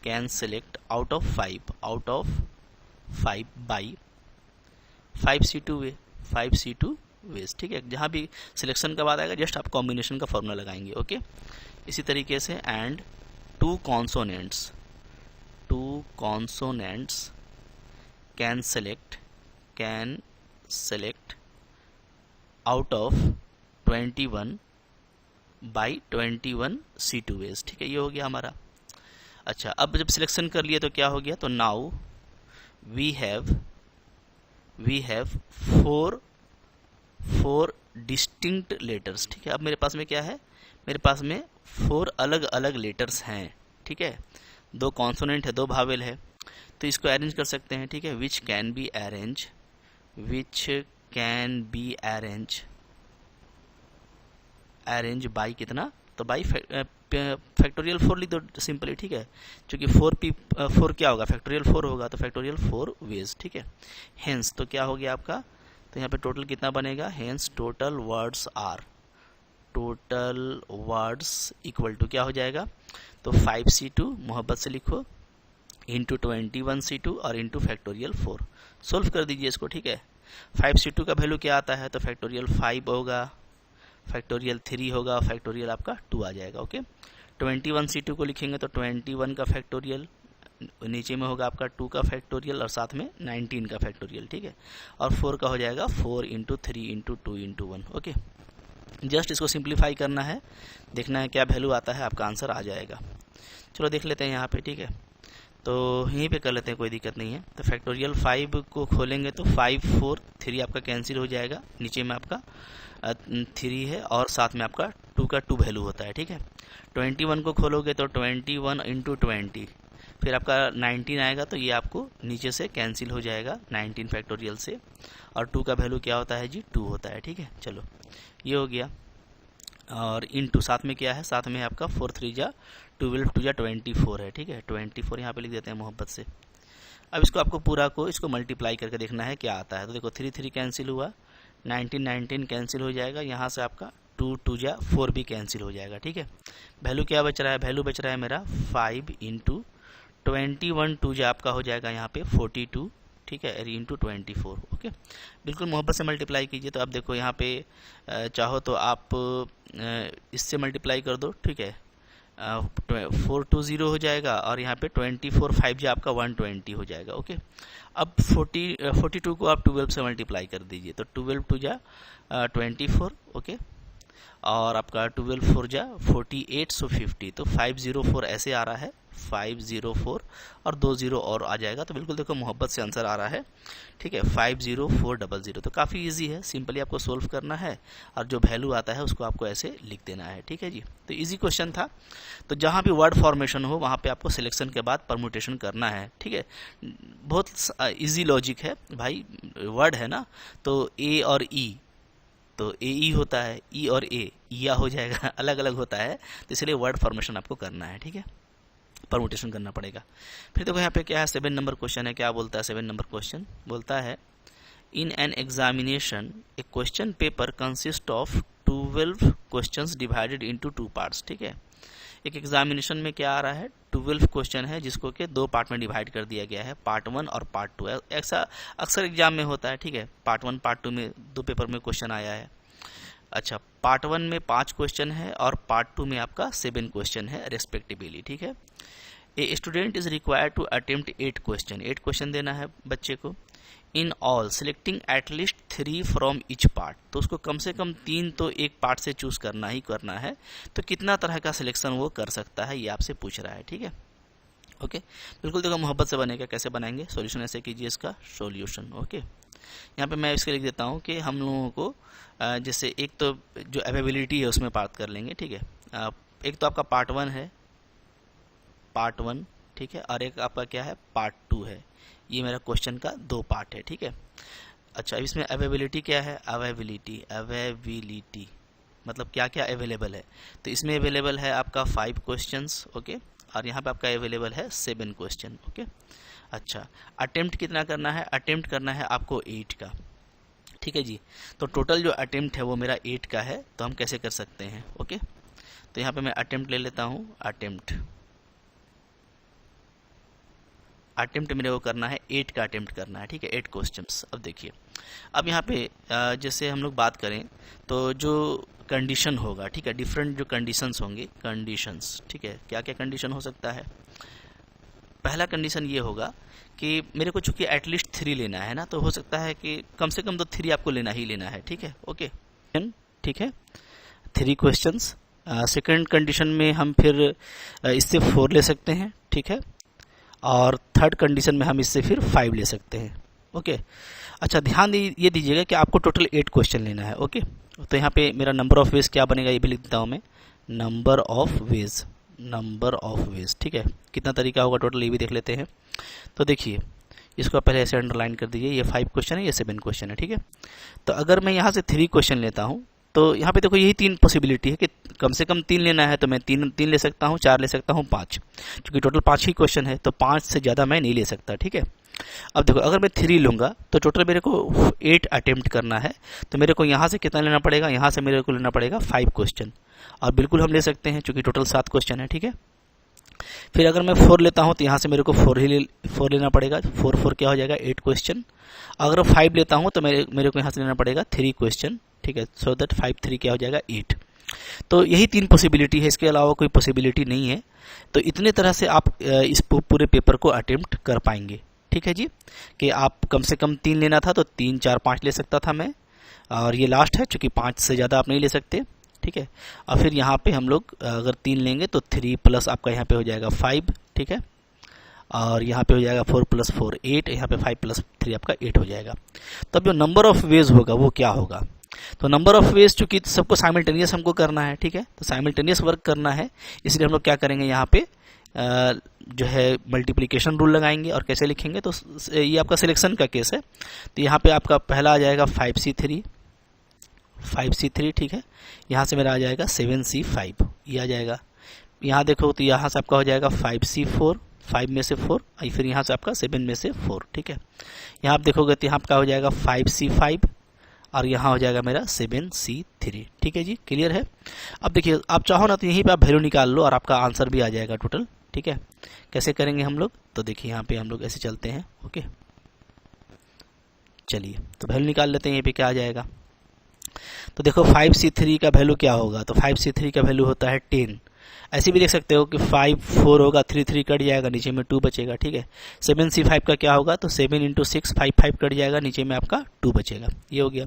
[SPEAKER 1] can select out of 5 by 5C2 ways. ठीक है, जहाँ भी सिलेक्शन का बात आएगा जस्ट आप कॉम्बिनेशन का फॉर्मूला लगाएंगे। ओके, इसी तरीके से and 2 consonants can select out of 21 by 21 C2 ways. ठीक है, ये हो गया हमारा। अच्छा, अब जब सिलेक्शन कर लिया तो क्या हो गया, तो now we we have four distinct letters. ठीक है, अब मेरे पास में क्या है, मेरे पास में 4 अलग अलग लेटर्स हैं। ठीक है, 2 कॉन्सोनेंट है, 2 भावेल है, तो इसको अरेंज कर सकते हैं। ठीक है, विच कैन बी अरेंज बाई कितना, तो बाई फैक्टोरियल 4 लिख दो सिंपली। ठीक है, क्योंकि 4 क्या होगा, फैक्टोरियल 4 होगा, तो फैक्टोरियल 4 वेज। ठीक है, हेंस तो क्या हो गया आपका, तो यहाँ पे टोटल कितना बनेगा, hence total words equal to क्या हो जाएगा, तो 5c2 मोहब्बत से लिखो इंटू 21c2 और इंटू फैक्टोरियल 4। सोल्व कर दीजिए इसको। ठीक है, 5c2 का वैल्यू क्या आता है, तो फैक्टोरियल 5 होगा, फैक्टोरियल 3 होगा, फैक्टोरियल आपका 2 आ जाएगा। ओके, 21c2 को लिखेंगे तो 21 का फैक्टोरियल, नीचे में होगा आपका 2 का फैक्टोरियल और साथ में 19 का फैक्टोरियल। ठीक है, और 4 का हो जाएगा 4 into 3 into 2 into 1। Okay, just इसको सिंप्लीफाई करना है, देखना है क्या वैल्यू आता है, आपका आंसर आ जाएगा। चलो देख लेते हैं यहाँ पे। ठीक है, तो यहीं पे कर लेते हैं, कोई दिक्कत नहीं है। तो फैक्टोरियल 5 को खोलेंगे तो 5 4 3 आपका कैंसिल हो जाएगा, नीचे में आपका 3 है और साथ में आपका 2 का 2 वैल्यू होता है। ठीक है, 21 को खोलोगे तो 21 इंटू 20, फिर आपका 19 आएगा, तो ये आपको नीचे से कैंसिल हो जाएगा 19 फैक्टोरियल से, और 2 का वैल्यू क्या होता है जी, 2 होता है। ठीक है, चलो ये हो गया, और इंटू साथ में क्या है, साथ में आपका 4 3 जा 12 2 जा 24 है। ठीक है, 24 यहाँ पे लिख देते हैं मोहब्बत से। अब इसको आपको पूरा को इसको मल्टीप्लाई करके देखना है क्या आता है। तो देखो 3 3 कैंसिल हुआ, 19 कैंसिल हो जाएगा, यहाँ से आपका 2 2 जा 4 भी कैंसिल हो जाएगा। ठीक है, वैल्यू क्या बच रहा है, वैल्यू बच रहा है मेरा 5 इंटू 21 2 जा आपका हो जाएगा यहाँ पे 42। ठीक है, इंटू 24। ओके, बिल्कुल मोहब्बत से मल्टीप्लाई कीजिए। तो अब देखो यहाँ पे चाहो तो आप इससे मल्टीप्लाई कर दो। ठीक है, 420 हो जाएगा, और यहाँ पे 24 5 जो आपका 120 हो जाएगा। ओके, अब 42 को आप 12 से मल्टीप्लाई कर दीजिए, तो 12 2 जा 24। ओके, और आपका 12 4 जा 48, सो 50, तो 504 ऐसे आ रहा है, 504 और 2 0 और आ जाएगा। तो बिल्कुल देखो मोहब्बत से आंसर आ रहा है। ठीक है, 50400। तो काफ़ी इजी है, सिंपली आपको सोल्व करना है, और जो वैल्यू आता है उसको आपको ऐसे लिख देना है। ठीक है जी, तो इजी क्वेश्चन था। तो जहाँ भी वर्ड फॉर्मेशन हो वहाँ पे आपको सिलेक्शन के बाद परम्यूटेशन करना है। ठीक है, बहुत ईजी लॉजिक है भाई, वर्ड है ना, तो ए और ई, तो ए ई होता है, ई और ए या हो जाएगा, अलग अलग होता है, तो इसलिए वर्ड फॉर्मेशन आपको करना है। ठीक है, परम्यूटेशन करना पड़ेगा। फिर देखो यहाँ पे क्या है, 7 नंबर क्वेश्चन है। क्या बोलता है 7 नंबर क्वेश्चन, बोलता है in an examination A question paper consist of 12 questions divided into 2 parts. ठीक है, एक एग्जामिनेशन में क्या आ रहा है, 12 क्वेश्चन है जिसको के 2 पार्ट में डिवाइड कर दिया गया है, पार्ट 1 और पार्ट 2। ऐसा अक्सर एग्जाम में होता है। ठीक है, पार्ट 1 पार्ट 2 में 2 पेपर में क्वेश्चन आया है। अच्छा, पार्ट 1 में 5 क्वेश्चन है और पार्ट 2 में आपका 7 क्वेश्चन है रेस्पेक्टिवली। ठीक है, a student is required to attempt 8 question देना है बच्चे को, in all selecting at least 3 from each part. तो उसको कम से कम 3 तो एक पार्ट से चूज करना ही करना है। तो कितना तरह का सिलेक्शन वो कर सकता है, ये आपसे पूछ रहा है। ठीक है, ओके, बिल्कुल देखो मोहब्बत से बनेगा। कैसे बनाएंगे, सॉल्यूशन ऐसे कीजिए इसका सॉल्यूशन। ओके, यहाँ पे मैं इसके लिख देता हूँ कि हम लोगों को जैसे एक तो जो अवेलेबिलिटी है उसमें बात कर लेंगे। ठीक है, एक तो आपका पार्ट 1 है, पार्ट 1। ठीक है, और एक आपका क्या है, पार्ट 2 है। ये मेरा क्वेश्चन का 2 पार्ट है। ठीक है, अच्छा, इसमें अवेलेबिलिटी क्या है, अवेलेबिलिटी मतलब क्या क्या अवेलेबल है। तो इसमें अवेलेबल है आपका 5 क्वेश्चंस। ओके, और यहाँ पे आपका अवेलेबल है 7 क्वेश्चन। ओके, अच्छा, अटेम्प्ट कितना करना है, अटेम्प्ट करना है आपको 8 का। ठीक है जी, तो टोटल जो अटेम्प्ट है वो मेरा 8 का है। तो हम कैसे कर सकते हैं, ओके, तो यहाँ पे मैं अटेम्प्ट ले लेता हूँ। अटेम्प्ट मेरे को करना है 8 का अटेम्प्ट करना है। ठीक है, 8 क्वेश्चंस। अब देखिए, अब यहाँ पे जैसे हम लोग बात करें तो जो कंडीशन होगा, ठीक है, डिफरेंट जो कंडीशंस होंगे, कंडीशंस। ठीक है, क्या क्या कंडीशन हो सकता है। पहला कंडीशन ये होगा कि मेरे को चूंकि एटलीस्ट 3 लेना है ना, तो हो सकता है कि कम से कम तो 3 आपको लेना ही लेना है। ठीक है, ओके, ठीक है, 3 क्वेश्चंस। सेकंड कंडीशन में हम फिर इससे 4 ले सकते हैं। ठीक है, और थर्ड कंडीशन में हम इससे फिर 5 ले सकते हैं। ओके, अच्छा, ध्यान ये दीजिएगा कि आपको टोटल 8 क्वेश्चन लेना है। ओके, तो यहाँ पे मेरा नंबर ऑफ वेज क्या बनेगा ये भी लिख देता हूँ मैं, नंबर ऑफ वेज। ठीक है, कितना तरीका होगा टोटल ये भी देख लेते हैं। तो देखिए, इसको पहले ऐसे अंडरलाइन कर दीजिए, ये 5 क्वेश्चन है, ये 7 क्वेश्चन है। ठीक है, तो अगर मैं यहाँ से 3 क्वेश्चन लेता हूँ तो यहाँ पे देखो यही 3 पॉसिबिलिटी है कि कम से कम 3 लेना है, तो मैं 3 ले सकता हूँ, 4 ले सकता हूँ, 5, क्योंकि टोटल 5 ही क्वेश्चन है तो 5 से ज़्यादा मैं नहीं ले सकता। ठीक है, अब देखो अगर मैं 3 लूँगा तो टोटल मेरे को 8 अटेम्प्ट करना है, तो मेरे को यहाँ से कितना लेना पड़ेगा, यहाँ से मेरे को लेना पड़ेगा 5 क्वेश्चन, और बिल्कुल हम ले सकते हैं क्योंकि टोटल 7 क्वेश्चन है। ठीक है, फिर अगर मैं 4 लेता हूँ तो यहाँ से मेरे को 4 लेना पड़ेगा, 4 क्या हो जाएगा 8 क्वेश्चन। अगर 5 लेता हूँ तो मेरे को यहाँ से लेना पड़ेगा 3 क्वेश्चन। ठीक है, सो दैट 5 3 क्या हो जाएगा 8। तो यही 3 पॉसिबिलिटी है, इसके अलावा कोई पॉसिबिलिटी नहीं है। तो इतने तरह से आप इस पूरे पेपर को अटेम्प्ट कर पाएंगे। ठीक है जी, कि आप कम से कम 3 लेना था तो 3 4 5 ले सकता था मैं, और ये लास्ट है क्योंकि 5 से ज़्यादा आप नहीं ले सकते। ठीक है, और फिर यहाँ पे हम लोग अगर 3 लेंगे तो 3 प्लस आपका यहाँ पे हो जाएगा 5। ठीक है, और यहाँ पे हो जाएगा 4 + 4 8, यहाँ पे 5 + 3 आपका 8 हो जाएगा। तो अब जो नंबर ऑफ वेज होगा वो क्या होगा, तो नंबर ऑफ वेज चूंकि सबको साइमल्टेनियस हमको करना है। ठीक है, तो साइमल्टेनियस वर्क करना है, इसलिए हम लोग क्या करेंगे, यहाँ पे जो है मल्टीप्लिकेशन रूल लगाएंगे। और कैसे लिखेंगे, तो ये आपका सिलेक्शन का केस है, तो यहाँ पे आपका पहला आ जाएगा 5C3। ठीक है, यहाँ से मेरा आ जाएगा 7C5, ये आ जाएगा। यहाँ देखो तो यहाँ से आपका हो जाएगा 5C4, 5 में से 4, फिर यहाँ से आपका 7 में से 4। ठीक है, यहाँ आप देखोगे तो यहाँ आपका हो जाएगा 5C5, और यहाँ हो जाएगा मेरा 7C3। ठीक है जी, क्लियर है। अब देखिए, आप चाहो ना तो यहीं पे आप वैल्यू निकाल लो और आपका आंसर भी आ जाएगा टोटल। ठीक है, कैसे करेंगे हम लोग, तो देखिए यहाँ पे हम लोग ऐसे चलते हैं। ओके, चलिए तो वैल्यू निकाल लेते हैं, यहाँ पे क्या आ जाएगा। तो देखो 5C3 का वैल्यू क्या होगा, तो 5C3 का वैल्यू होता है 10। ऐसे भी देख सकते हो कि 5 4 होगा, 3 3 कट जाएगा, नीचे में 2 बचेगा। ठीक है, 7C5 का क्या होगा, तो 7 × 6 5 5 कट जाएगा, नीचे में आपका 2 बचेगा। ये हो गया।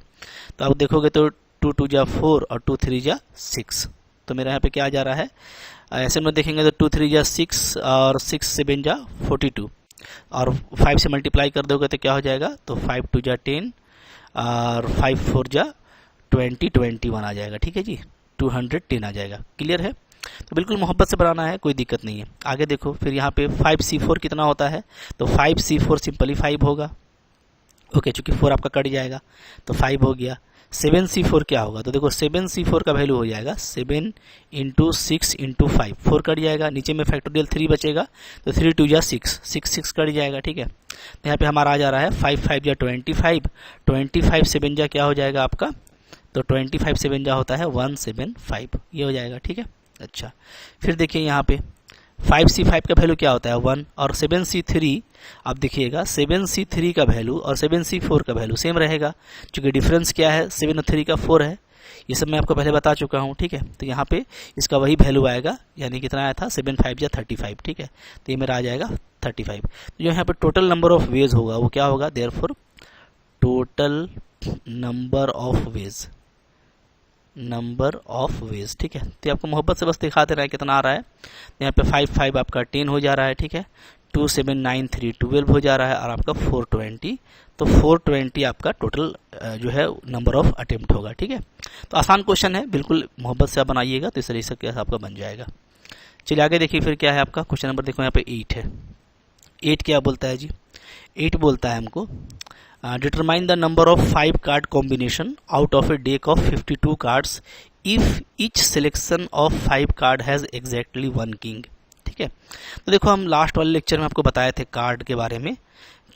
[SPEAKER 1] तो आप देखोगे तो 2 2 जा 4 और 2 3 जा 6, तो मेरा यहाँ पे क्या जा रहा है, ऐसे में देखेंगे तो 2 3 जा 6 और 6 7 जा 42, और 5 से मल्टीप्लाई कर दोगे तो क्या हो जाएगा, तो 5 2 जा 10 और 5 4 जा 20 21 आ जाएगा। ठीक है जी, 210 आ जाएगा। क्लियर है, तो बिल्कुल मोहब्बत से बनाना है, कोई दिक्कत नहीं है। आगे देखो, फिर यहाँ पे 5C4 कितना होता है, तो 5C4 सिंपली 5 होगा। ओके, चूंकि 4 आपका कट जाएगा तो 5 हो गया। 7C4 क्या होगा, तो देखो 7C4 का वैल्यू हो जाएगा 7 × 6 × 5, 4 कट जाएगा, नीचे में फैक्टोरियल 3 बचेगा, तो 3 2 जा 6 6 6 कट जाएगा। ठीक है, तो यहाँ पे हमारा आ जा रहा है 5 5 जा 25, 25 7 जा क्या हो जाएगा आपका, तो 25 7 जा होता है 175, ये हो जाएगा। ठीक है, अच्छा, फिर देखिए यहाँ पे 5C5 का वैल्यू क्या होता है 1, और 7C3 आप देखिएगा 7C3 का वैल्यू और 7C4 का वैल्यू सेम रहेगा, क्योंकि डिफरेंस क्या है, 7 और 3 का 4 है। ये सब मैं आपको पहले बता चुका हूँ। ठीक है, तो यहाँ पे इसका वही वैल्यू आएगा, यानी कितना आया था 7 5 या 35। ठीक है, तो ये मेरा आ जाएगा 35। तो जो यहाँ पे टोटल नंबर ऑफ वेज होगा वो क्या होगा, therefore total number of ways. ठीक है, तो आपको मोहब्बत से बस दिखा दे रहा है कितना आ रहा है। यहाँ पे 5 5 आपका 10 हो जा रहा है। ठीक है, 2 7 9 3 12 हो जा रहा है, और आपका 420, तो 420 आपका टोटल जो है नंबर ऑफ अटेम्प्ट होगा। ठीक है, तो आसान क्वेश्चन है, बिल्कुल मोहब्बत से आप बनाइएगा तो इस तरीके से आपका बन जाएगा। चलिए आगे देखिए, फिर क्या है आपका क्वेश्चन नंबर, देखो यहाँ पे 8 है। 8 क्या बोलता है जी, 8 बोलता है हमको determine the number of 5 card combination out of a deck of 52 cards if each selection of 5 card has exactly 1 king। ठीक है, तो देखो हम लास्ट वाले लेक्चर में आपको बताए थे कार्ड के बारे में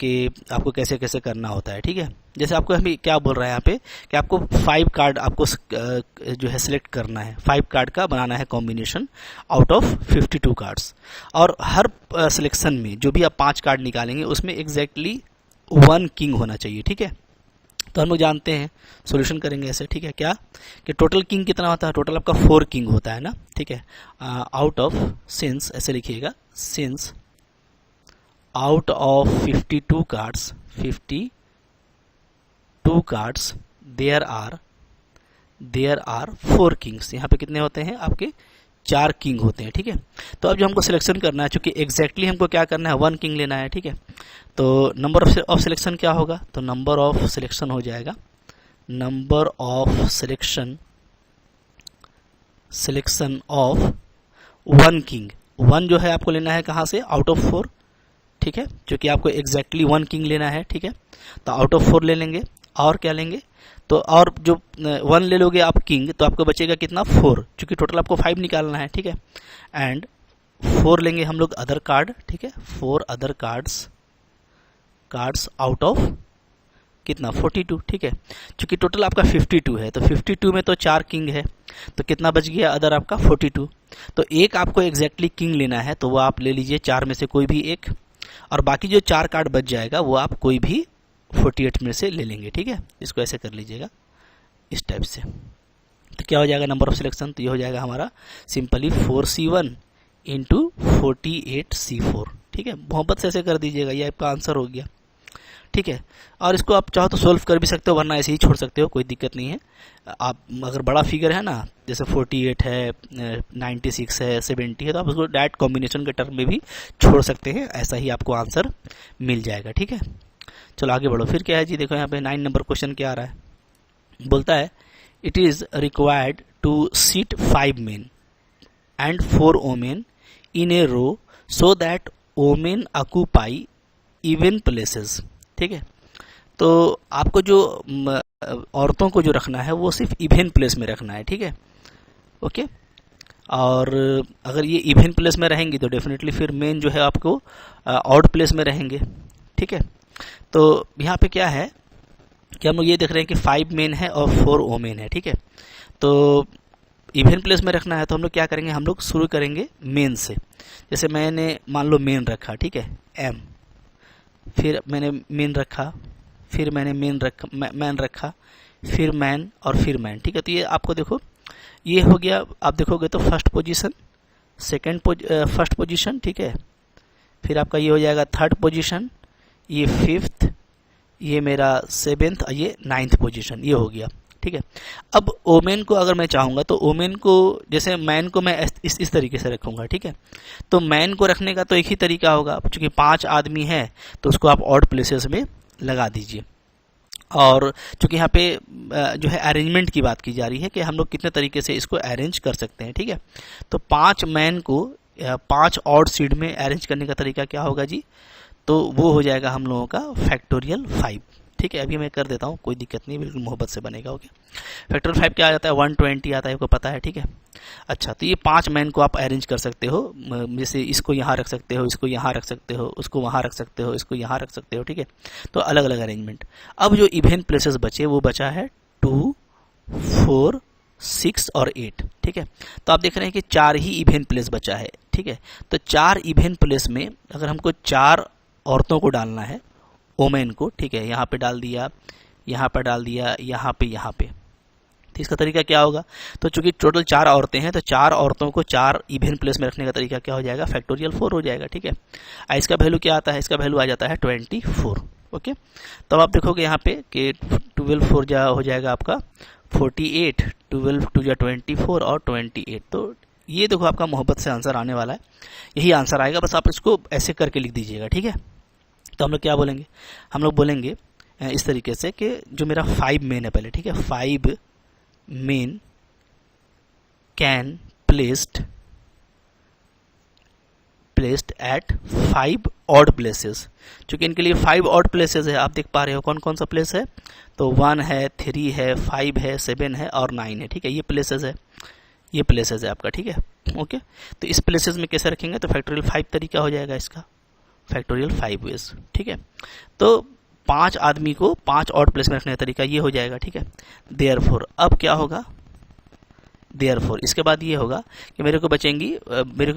[SPEAKER 1] कि आपको कैसे कैसे करना होता है। ठीक है, जैसे आपको हमें क्या बोल रहा है यहाँ पे कि आपको 5 कार्ड आपको जो है सिलेक्ट करना है, 5 कार्ड का बनाना है कॉम्बिनेशन आउट ऑफ 52 कार्ड्स, और हर सिलेक्शन में जो भी आप 5 कार्ड निकालेंगे उसमें एग्जैक्टली 1 किंग होना चाहिए। ठीक है, तो हम लोग जानते हैं, सॉल्यूशन करेंगे ऐसे। ठीक है, क्या कि टोटल किंग कितना होता है, टोटल आपका 4 किंग होता है ना। ठीक है, आउट ऑफ सिंस, ऐसे लिखिएगा, since out of 52 cards there are 4 kings. यहाँ पे कितने होते हैं आपके 4 किंग होते हैं, ठीक है। तो अब जो हमको सिलेक्शन करना है, चूंकि एग्जैक्टली हमको क्या करना है, 1 किंग लेना है, ठीक है। तो नंबर ऑफ सिलेक्शन क्या होगा, तो नंबर ऑफ सिलेक्शन हो जाएगा, number of selection of 1 king. 1 जो है आपको लेना है कहाँ से, आउट ऑफ 4, ठीक है, क्योंकि आपको एग्जैक्टली 1 किंग लेना है, ठीक है। तो आउट ऑफ 4 ले लेंगे, और क्या लेंगे, तो और जो 1 ले लोगे आप किंग, तो आपको बचेगा कितना, 4, क्योंकि टोटल आपको 5 निकालना है, ठीक है। एंड 4 लेंगे हम लोग अदर कार्ड, ठीक है, 4 अदर कार्ड्स आउट ऑफ कितना, 42, ठीक है। क्योंकि टोटल आपका 52 है, तो 52 में तो 4 किंग है, तो कितना बच गया अदर आपका 42। तो एक आपको एग्जैक्टली किंग लेना है, तो वो आप ले लीजिए 4 में से कोई भी एक, और बाकी जो 4 कार्ड बच जाएगा वो आप कोई भी 48 में से ले लेंगे, ठीक है। इसको ऐसे कर लीजिएगा इस टाइप से। तो क्या हो जाएगा नंबर ऑफ सिलेक्शन, तो ये हो जाएगा हमारा सिंपली 4C1 इंटू 48C4, ठीक है। मोहब्बत से ऐसे कर दीजिएगा, ये आपका आंसर हो गया, ठीक है। और इसको आप चाहो तो सोल्व कर भी सकते हो, वरना ऐसे ही छोड़ सकते हो, कोई दिक्कत नहीं है। आप अगर बड़ा फिगर है ना, जैसे 48 है, 96 है, 70 है, तो आप उसको डायरेक्ट कॉम्बिनेशन के टर्म में भी छोड़ सकते हैं, ऐसा ही आपको आंसर मिल जाएगा, ठीक है। चलो आगे बढ़ो, फिर क्या है जी, देखो यहाँ पे 9 नंबर क्वेश्चन क्या आ रहा है, बोलता है it is required to seat 5 men and 4 women in a row so that women occupy even places, ठीक है। तो आपको जो औरतों को जो रखना है वो सिर्फ इवन प्लेस में रखना है, ठीक है, ओके। और अगर ये इवन प्लेस में रहेंगी तो डेफिनेटली फिर मेन जो है आपको ऑड प्लेस में रहेंगे, ठीक है। तो यहाँ पे क्या है कि हम लोग ये देख रहे हैं कि 5 मेन है और 4 वोमेन है, ठीक है। तो इवन प्लेस में रखना है, तो हम लोग क्या करेंगे, हम लोग शुरू करेंगे मेन से। जैसे मैंने मान लो मेन रखा, ठीक है, एम, फिर मैंने मेन रखा, फिर मैंने मैन रखा, फिर मैन और फिर मैन, ठीक है। तो ये आपको देखो ये हो गया, आप देखोगे तो फर्स्ट पोजीशन, फर्स्ट पोजीशन, ठीक है। फिर आपका ये हो जाएगा थर्ड पोजीशन, ये 5th, ये मेरा 7th और ये 9th पोजीशन, ये हो गया, ठीक है। अब ओमेन को अगर मैं चाहूँगा तो ओमेन को, जैसे मैन को मैं इस तरीके से रखूँगा, ठीक है। तो मैन को रखने का तो एक ही तरीका होगा, चूँकि 5 आदमी है तो उसको आप ऑड प्लेसेस में लगा दीजिए। और चूँकि यहाँ पे जो है अरेंजमेंट की बात की जा रही है कि हम लोग कितने तरीके से इसको अरेंज कर सकते हैं, ठीक है। तो 5 मैन को 5 ऑड सीड में अरेंज करने का तरीका क्या होगा जी, तो वो हो जाएगा हम लोगों का फैक्टोरियल 5, ठीक है। अभी मैं कर देता हूँ, कोई दिक्कत नहीं, बिल्कुल मोहब्बत से बनेगा, ओके। फैक्टोरियल 5 क्या आ जाता है, 120 आता है, आपको पता है, ठीक है। अच्छा, तो ये 5 मैन को आप अरेंज कर सकते हो, जैसे इसको यहाँ रख सकते हो, इसको यहाँ रख सकते हो, उसको वहाँ रख सकते हो, इसको यहाँ रख सकते हो, ठीक है। तो अलग अलग अरेंजमेंट। अब जो इवन प्लेसेस बचे वो बचा है 2, 4, 6 और 8, ठीक है। तो आप देख रहे हैं कि 4 ही इवन प्लेस बचा है, ठीक है। तो 4 इवन प्लेस में अगर हमको 4 औरतों को डालना है, ओमेन को, ठीक है, यहाँ पे डाल दिया, यहाँ पे डाल दिया, यहाँ पे, तो इसका तरीका क्या होगा, तो चूंकि टोटल 4 औरतें हैं तो 4 औरतों को 4 इवन प्लेस में रखने का तरीका क्या हो जाएगा, फैक्टोरियल 4 हो जाएगा, ठीक है। इसका वैल्यू क्या आता है, इसका वैल्यू आ जाता है 24, ओके। तो आप देखोगे यहाँ पे कि 12 4 हो जाएगा आपका 48, 12 2 24 और 28। तो ये देखो आपका मोहब्बत से आंसर आने वाला है, यही आंसर आएगा, बस आप इसको ऐसे करके लिख दीजिएगा, ठीक है। तो हम लोग क्या बोलेंगे, हम लोग बोलेंगे इस तरीके से कि जो मेरा 5 मेन है पहले, ठीक है, 5 main can placed at 5 odd places. चूंकि इनके लिए 5 ऑड प्लेसेस है, आप देख पा रहे हो कौन कौन सा प्लेस है, तो 1 है, 3 है, 5 है, 7 है और 9 है, ठीक है। ये प्लेसेस है, ये प्लेसेस है आपका, ठीक है, ओके। तो इस प्लेसेस में कैसे रखेंगे, तो फैक्टोरियल 5 तरीका हो जाएगा इसका, फैक्टोरियल 5 वेज, ठीक है। तो 5 आदमी को 5 ऑड प्लेस में रखने का तरीका ये हो जाएगा, ठीक है। देयरफॉर अब क्या होगा, देयरफॉर इसके बाद ये होगा कि मेरे को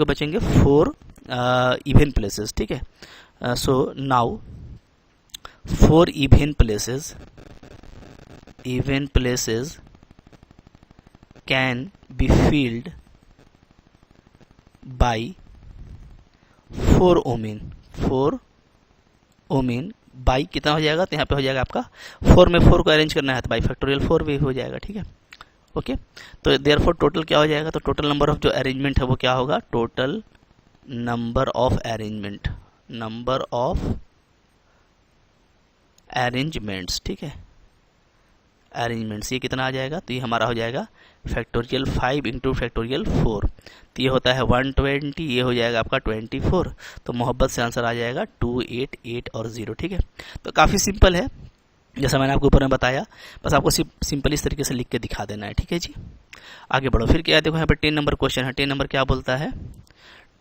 [SPEAKER 1] बचेंगे 4 इवन प्लेसेस, ठीक है। So now 4 even places can be filled by 4 women by कितना हो जाएगा, तो यहाँ पे हो जाएगा आपका 4 में 4 को अरेंज करना है तो बाई फैक्टोरियल 4 भी हो जाएगा, ठीक है, ओके, तो देयरफॉर टोटल क्या हो जाएगा, तो टोटल नंबर ऑफ जो अरेंजमेंट है वो क्या होगा, total number of arrangement, number of arrangements, ठीक है, अरेंजमेंट्स, ये कितना आ जाएगा, तो ये हमारा हो जाएगा फैक्टोरियल 5 इंटू फैक्टोरियल 4, तो ये होता है 120, ये हो जाएगा आपका 24, तो मोहब्बत से आंसर आ जाएगा 288 और 0, ठीक है। तो काफ़ी सिंपल है, जैसा मैंने आपको ऊपर में बताया, बस आपको सिंपल इस तरीके से लिख के दिखा देना है, ठीक है जी। आगे बढ़ो, फिर क्या है, देखो यहाँ पर 10 नंबर क्वेश्चन है। 10 नंबर क्या बोलता है,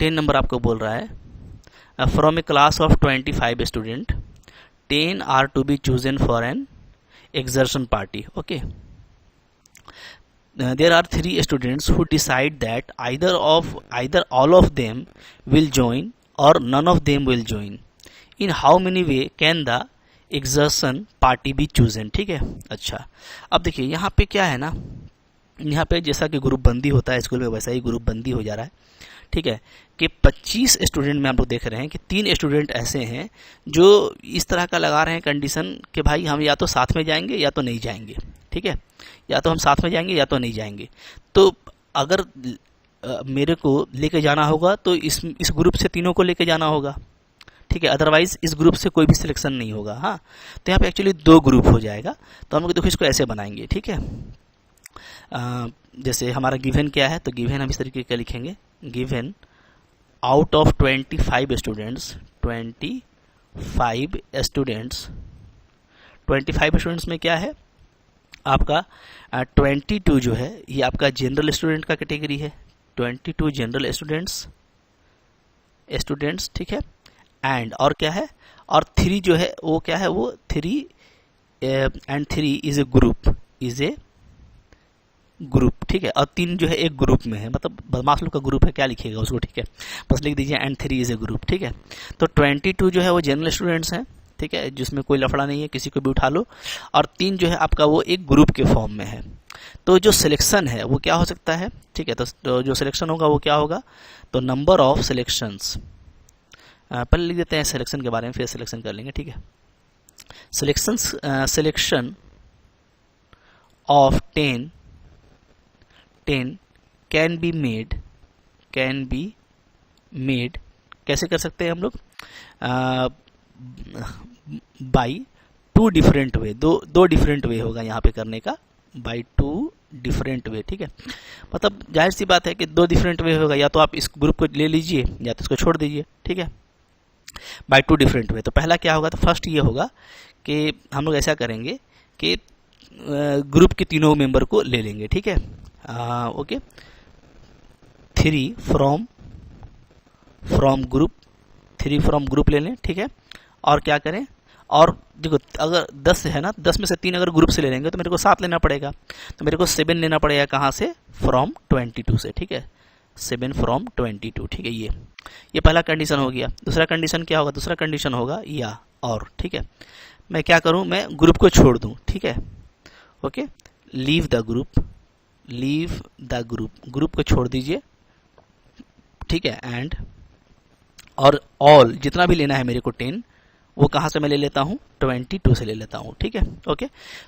[SPEAKER 1] 10 नंबर आपको बोल रहा है from a class of 25 student 10 are to be chosen for an exertion party. Okay, there are 3 students who decide that either all of them will join or none of them will join. In how many way can the exertion party be chosen? ठीक है, अच्छा, अब देखिए यहाँ पे क्या है ना, यहाँ पे जैसा कि ग्रुप बंदी होता है स्कूल में, वैसा ही ग्रुप बंदी हो जा रहा है, ठीक है, कि 25 स्टूडेंट में आप लोग देख रहे हैं कि 3 स्टूडेंट ऐसे हैं जो इस तरह का लगा रहे हैं कंडीशन कि भाई हम या तो साथ में जाएंगे या तो नहीं जाएंगे, ठीक है, या तो हम साथ में जाएंगे या तो नहीं जाएंगे। तो अगर मेरे को लेके जाना होगा तो इस ग्रुप से तीनों को लेके जाना होगा, ठीक है, अदरवाइज इस ग्रुप से कोई भी सिलेक्शन नहीं होगा। हाँ, तो यहाँ पे एक्चुअली 2 ग्रुप हो जाएगा, तो हम लोग देखो इसको ऐसे बनाएंगे, ठीक है। जैसे हमारा गिवन क्या है, तो गिवन हम इस तरीके का लिखेंगे, given out of 25 students, 25 students में क्या है आपका 22 जो है ये आपका जनरल स्टूडेंट का कैटेगरी है, 22 जनरल स्टूडेंट्स, ठीक है, एंड और क्या है, और 3 जो है वो क्या है, वो 3 एंड 3 इज ए ग्रुप, ठीक है, और 3 जो है एक ग्रुप में है, मतलब बदमाश लोग का ग्रुप है, क्या लिखिएगा उसको, ठीक है, बस लिख दीजिए एंड 3 इज ए ग्रुप, ठीक है। तो 22 जो है वो जनरल स्टूडेंट्स हैं, ठीक है, जिसमें कोई लफड़ा नहीं है, किसी को भी उठा लो, और 3 जो है आपका वो एक ग्रुप के फॉर्म में है। तो जो सिलेक्शन है वो क्या हो सकता है, ठीक है, तो जो सिलेक्शन होगा वो क्या होगा, तो नंबर ऑफ सिलेक्शंस, पहले लिख देते हैं सिलेक्शन के बारे में, फिर सिलेक्शन कर लेंगे, ठीक है। Selection of 10 can be made, कैसे कर सकते हैं हम लोग, बाई 2 डिफरेंट वे, दो डिफरेंट वे होगा यहाँ पे करने का, बाई 2 डिफरेंट वे, ठीक है, मतलब जाहिर सी बात है कि 2 डिफरेंट वे होगा, या तो आप इस ग्रुप को ले लीजिए या तो इसको छोड़ दीजिए, ठीक है, बाई 2 डिफरेंट वे। तो पहला क्या होगा, तो फर्स्ट ये होगा कि हम लोग ऐसा करेंगे कि ग्रुप के तीनों मेंबर को ले लेंगे, ठीक है, ओके, 3 फ्रॉम ग्रुप ले लें, ठीक है, और क्या करें, और देखो अगर 10 है ना, 10 में से 3 अगर ग्रुप से ले लेंगे तो मेरे को 7 लेना पड़ेगा, तो मेरे को 7 लेना पड़ेगा कहाँ से, फ्रॉम 22 से, ठीक है, 7 फ्रॉम 22, ठीक है, ये पहला कंडीशन हो गया। दूसरा कंडीशन क्या होगा, दूसरा कंडीशन होगा या और, ठीक है, मैं क्या करूं, मैं ग्रुप को छोड़ दूं, ठीक है, ओके, लीव द ग्रुप को छोड़ दीजिए, ठीक है, एंड और ऑल जितना भी लेना है मेरे को 10 वो कहाँ से मैं ले लेता हूँ, 22 से ले लेता हूँ, ठीक है, ओके।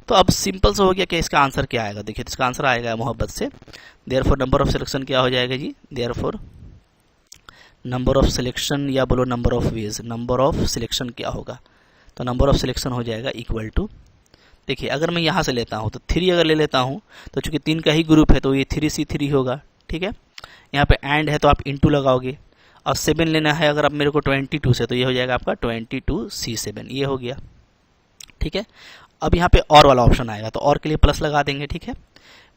[SPEAKER 1] तो अब सिंपल से हो गया कि इसका आंसर क्या आएगा, देखिए इसका आंसर आएगा मोहब्बत से, देयरफॉर नंबर ऑफ सिलेक्शन क्या हो जाएगा जी, देयरफॉर नंबर ऑफ सिलेक्शन, या बोलो number of ways, number of selection क्या होगा, तो नंबर ऑफ सिलेक्शन हो जाएगा इक्वल टू, देखिए अगर मैं यहाँ से लेता हूँ तो 3 अगर ले लेता हूँ तो चूंकि 3 का ही ग्रुप है तो ये 3C3 होगा, ठीक है, यहाँ पे एंड है तो आप इंटू लगाओगे, और 7 लेना है अगर आप मेरे को 22 से, तो ये हो जाएगा आपका 22C7, ये हो गया, ठीक है। अब यहाँ पे और वाला ऑप्शन आएगा, तो और के लिए प्लस लगा देंगे, ठीक है।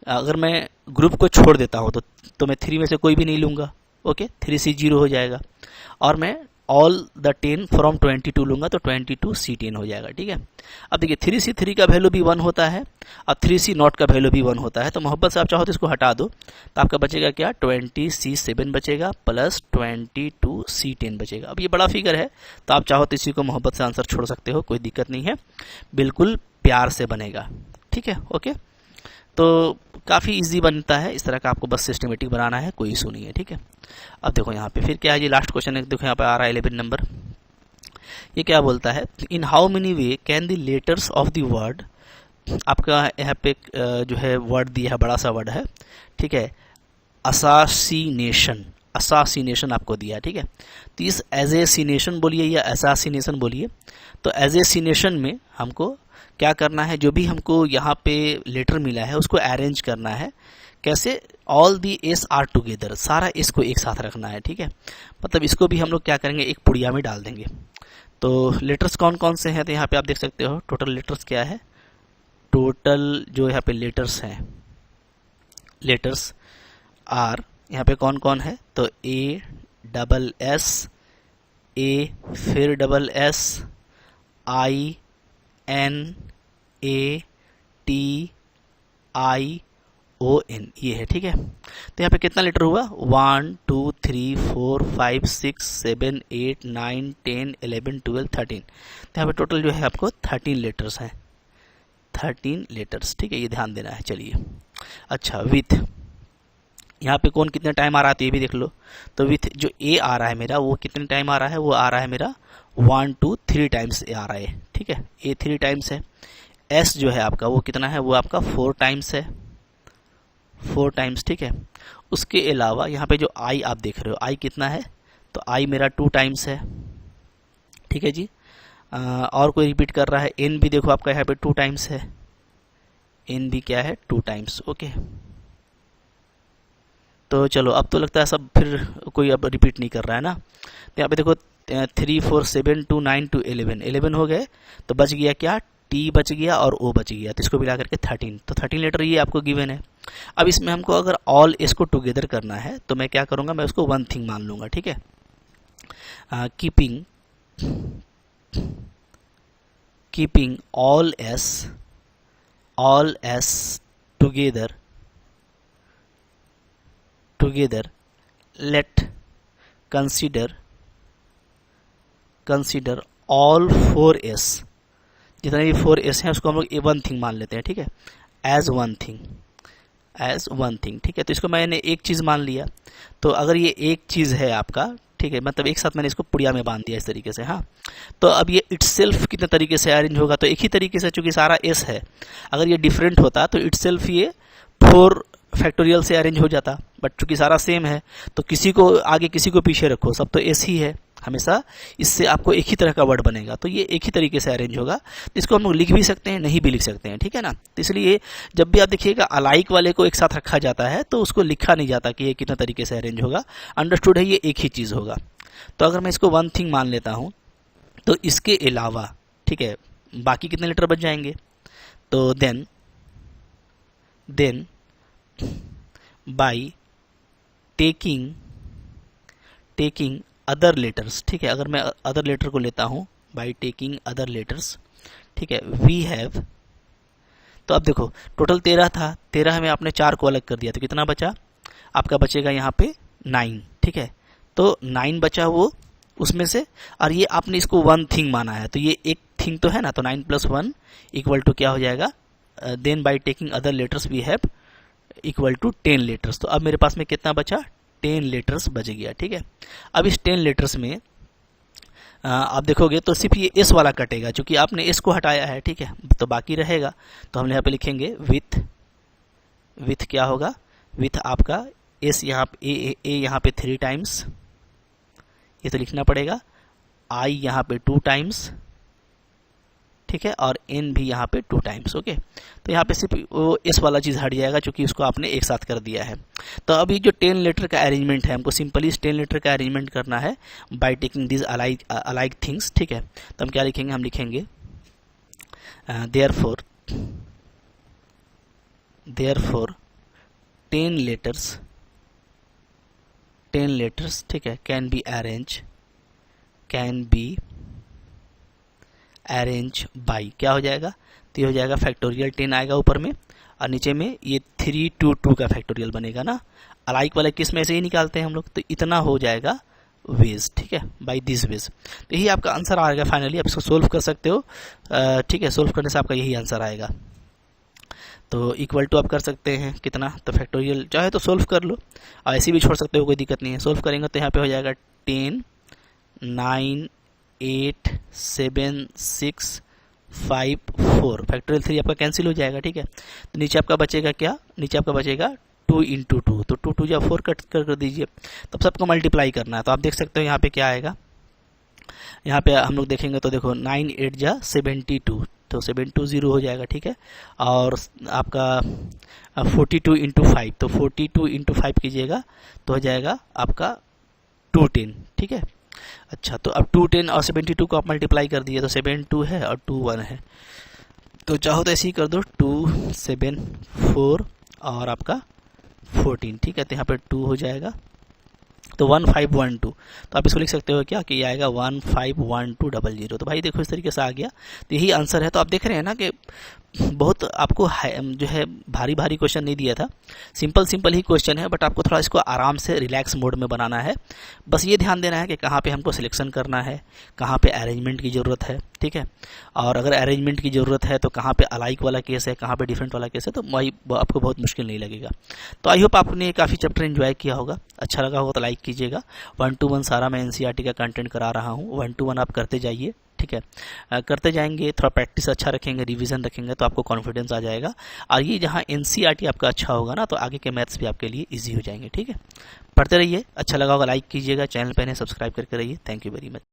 [SPEAKER 1] अगर मैं ग्रुप को छोड़ देता हूँ तो मैं 3 में से कोई भी नहीं लूँगा, ओके, 3C0 हो जाएगा, और मैं ऑल द 10 फ्रॉम 22 लूंगा तो 22C10 हो जाएगा, ठीक है। अब देखिए 3C3 का वैल्यू भी 1 होता है और 3C0 का वैल्यू भी 1 होता है, तो मोहब्बत से आप चाहो तो इसको हटा दो, तो आपका बचेगा क्या, 20C7 बचेगा प्लस 22C10 बचेगा। अब ये बड़ा फिगर है तो आप चाहो तो इसी को मोहब्बत से आंसर छोड़ सकते हो, कोई दिक्कत नहीं है, बिल्कुल प्यार से बनेगा, ठीक है, ओके। तो काफ़ी इजी बनता है, इस तरह का आपको बस सिस्टमेटिक बनाना है, कोई इशू नहीं है, ठीक है। अब देखो यहाँ पे फिर क्या है जी, लास्ट क्वेश्चन है, देखो यहाँ पे आ रहा है 11 नंबर, ये क्या बोलता है, in how many way can the letters of the word आपका यहाँ पे जो है वर्ड दिया है, बड़ा सा वर्ड है, ठीक है, असासिनेशन, असासिनेशन आपको दिया है, ठीक है। तो इस एजेसिनेशन बोलिए या असासिनेशन बोलिए, तो एजेसिनेशन में हमको क्या करना है, जो भी हमको यहाँ पे लेटर मिला है उसको अरेंज करना है। कैसे? All the S R together, सारा एस को एक साथ रखना है, ठीक है। मतलब इसको भी हम लोग क्या करेंगे, एक पुड़िया में डाल देंगे। तो लेटर्स कौन कौन से हैं, तो यहाँ पे आप देख सकते हो टोटल लेटर्स क्या है। टोटल जो यहाँ पे लेटर्स हैं, लेटर्स आर यहाँ पे कौन कौन है, तो ए डबल एस, ए फिर double S, I N A T I O N, ये है, ठीक है। तो यहाँ पे कितना लेटर हुआ, 1 2 3 4 5 6 7 8 9 10 11 12 13। तो यहाँ पे टोटल जो है आपको 13 लेटर्स हैं, 13 लेटर्स, ठीक है, ये ध्यान देना है। चलिए, अच्छा विथ, यहाँ पे कौन कितने टाइम आ रहा है तो ये भी देख लो। तो विथ जो ए आ रहा है मेरा, वो कितने टाइम आ रहा है, वो आ रहा है मेरा 1 2 3 टाइम्स आ रहा है, ठीक है, ए 3 टाइम्स है। एस जो है आपका वो कितना है, वो आपका 4 टाइम्स है, 4 टाइम्स, ठीक है। उसके अलावा यहाँ पे जो आई आप देख रहे हो, आई कितना है, तो आई मेरा 2 टाइम्स है, ठीक है जी। और कोई रिपीट कर रहा है, एन भी देखो आपका यहाँ पे 2 टाइम्स है, एन भी क्या है 2 टाइम्स, ओके। तो चलो अब तो लगता है सब फिर कोई अब रिपीट नहीं कर रहा है ना। तो यहाँ पे देखो 3 4 7 2 9 2 11, 11 हो गए, तो बच गया क्या, टी बच गया और ओ बच गया, तो इसको मिला करके 13। तो 13 लेटर ये आपको गिवन है। अब इसमें हमको अगर ऑल इसको टुगेदर करना है तो मैं क्या करूँगा, मैं उसको वन थिंग मान लूँगा, ठीक है। Keeping all S together late consider all 4 S, जितने भी 4 एस हैं उसको हम लोग वन थिंग मान लेते हैं, ठीक है, एज वन थिंग, ठीक है। तो इसको मैंने एक चीज़ मान लिया। तो अगर ये एक चीज़ है आपका, ठीक है, मतलब एक साथ मैंने इसको पुड़िया में बांध दिया इस तरीके से, हाँ। तो अब ये इटसेल्फ कितने तरीके से अरेंज होगा, तो एक ही तरीके से, चूंकि सारा एस है। अगर ये डिफरेंट होता तो इटसेल्फ ये 4 फैक्टोरियल से अरेंज हो जाता, बट चूंकि सारा सेम है तो किसी को आगे किसी को पीछे रखो, सब तो एस ही है हमेशा, इससे आपको एक ही तरह का वर्ड बनेगा। तो ये एक ही तरीके से अरेंज होगा। तो इसको हम लोग लिख भी सकते हैं, नहीं भी लिख सकते हैं, ठीक है ना। तो इसलिए जब भी आप देखिएगा अलाइक वाले को एक साथ रखा जाता है तो उसको लिखा नहीं जाता कि ये कितना तरीके से अरेंज होगा, अंडरस्टूड है, ये एक ही चीज़ होगा। तो अगर मैं इसको वन थिंग मान लेता हूँ तो इसके अलावा, ठीक है, बाकी कितने लेटर बच जाएंगे, तो then by taking other letters, ठीक है, अगर मैं अदर लेटर को लेता हूं बाई टेकिंग अदर लेटर्स, ठीक है, वी हैव, तो अब देखो टोटल 13 था, 13 में आपने 4 को अलग कर दिया तो कितना बचा, आपका बचेगा यहाँ पे 9, ठीक है। तो 9 बचा वो उसमें से, और ये आपने इसको वन थिंग माना है तो ये एक थिंग तो है ना, तो 9 + 1 इक्वल टू क्या हो जाएगा, then by taking other letters we have equal to 10 letters. तो अब मेरे पास में कितना बचा, 10 लेटर्स बच गया, ठीक है। अब इस 10 लेटर्स में आप देखोगे तो सिर्फ ये एस वाला कटेगा, क्योंकि आपने एस को हटाया है, ठीक है, तो बाकी रहेगा। तो हम यहाँ पे लिखेंगे विथ क्या होगा, विथ आपका एस यहाँ पे ए यहाँ पे 3 टाइम्स, ये तो लिखना पड़ेगा, आई यहाँ पे 2 टाइम्स, ठीक है, और एन भी यहाँ पे 2 टाइम्स, ओके। तो यहाँ पे सिर्फ वो एस वाला चीज़ हट जाएगा क्योंकि उसको आपने एक साथ कर दिया है। तो अभी जो 10 लेटर का अरेंजमेंट है, हमको सिंपली इस 10 लेटर का अरेंजमेंट करना है by taking this alike things, ठीक है। तो हम क्या लिखेंगे, हम लिखेंगे देयरफॉर 10 लेटर्स, ठीक है, कैन बी अरेंज बाई, क्या हो जाएगा, तो ये हो जाएगा फैक्टोरियल 10 आएगा ऊपर में, और नीचे में ये 3 2 2 का फैक्टोरियल बनेगा ना। अलाइक वाला किस में से ही निकालते हैं हम लोग, तो इतना हो जाएगा वेज, ठीक है, बाई दिस वेज। तो यही आपका आंसर आएगा फाइनली। आप इसको सोल्व कर सकते हो, ठीक है, सोल्व करने से आपका यही आंसर आएगा। तो इक्वल टू आप कर सकते हैं कितना, तो फैक्टोरियल चाहे तो सोल्व कर लो, और ऐसे भी छोड़ सकते हो, कोई दिक्कत नहीं है। सोल्व करेंगे तो यहाँ पे हो जाएगा 10 9 8 7 6 4 फैक्टोरियल 3 आपका कैंसिल हो जाएगा, ठीक है। तो नीचे आपका बचेगा क्या, नीचे आपका बचेगा 2 × 2, तो 2 2 या 4 कट कर दीजिए, तब सबको मल्टीप्लाई करना है। तो आप देख सकते हो यहाँ पे क्या आएगा, यहाँ पे हम लोग देखेंगे तो देखो 9 8 जा 72, तो 720 हो जाएगा, ठीक है। और आपका 42 × 5, तो 42 × 5 कीजिएगा तो हो जाएगा आपका 210, ठीक है। अच्छा, तो अब 210 और 72 को आप मल्टीप्लाई कर दिए तो 7 2 है और 2 1 है, तो चाहो तो ऐसे ही कर दो 2 7 4 और आपका 14, ठीक है। तो यहाँ पे 2 हो जाएगा, तो 1512, तो आप इसको लिख सकते हो क्या कि आएगा 151200। तो भाई देखो इस तरीके से आ गया, तो यही आंसर है। तो आप देख रहे हैं ना कि बहुत आपको जो है भारी भारी क्वेश्चन नहीं दिया था, सिंपल ही क्वेश्चन है, बट आपको थोड़ा इसको आराम से रिलैक्स मोड में बनाना है। बस ये ध्यान देना है कि कहाँ पे हमको सिलेक्शन करना है, कहाँ पे अरेंजमेंट की ज़रूरत है, ठीक है। और अगर अरेंजमेंट की ज़रूरत है तो कहाँ पे अलाइक वाला केस है, कहाँ पे डिफरेंट वाला केस है, तो वही आपको बहुत मुश्किल नहीं लगेगा। तो आई होप आपने काफ़ी चैप्टर एंजॉय किया होगा, अच्छा लगा होगा तो लाइक कीजिएगा। 1 to 1 सारा मैं NCERT का कंटेंट करा रहा हूँ, 1 to 1 आप करते जाइए, ठीक है। करते जाएंगे, थोड़ा प्रैक्टिस अच्छा रखेंगे, रिवीजन रखेंगे, तो आपको कॉन्फिडेंस आ जाएगा। और ये जहाँ NCERT आपका अच्छा होगा ना, तो आगे के मैथ्स भी आपके लिए ईजी हो जाएंगे, ठीक है। पढ़ते रहिए, अच्छा लगा होगा लाइक कीजिएगा, चैनल पे सब्सक्राइब करके रहिए। Thank you very much.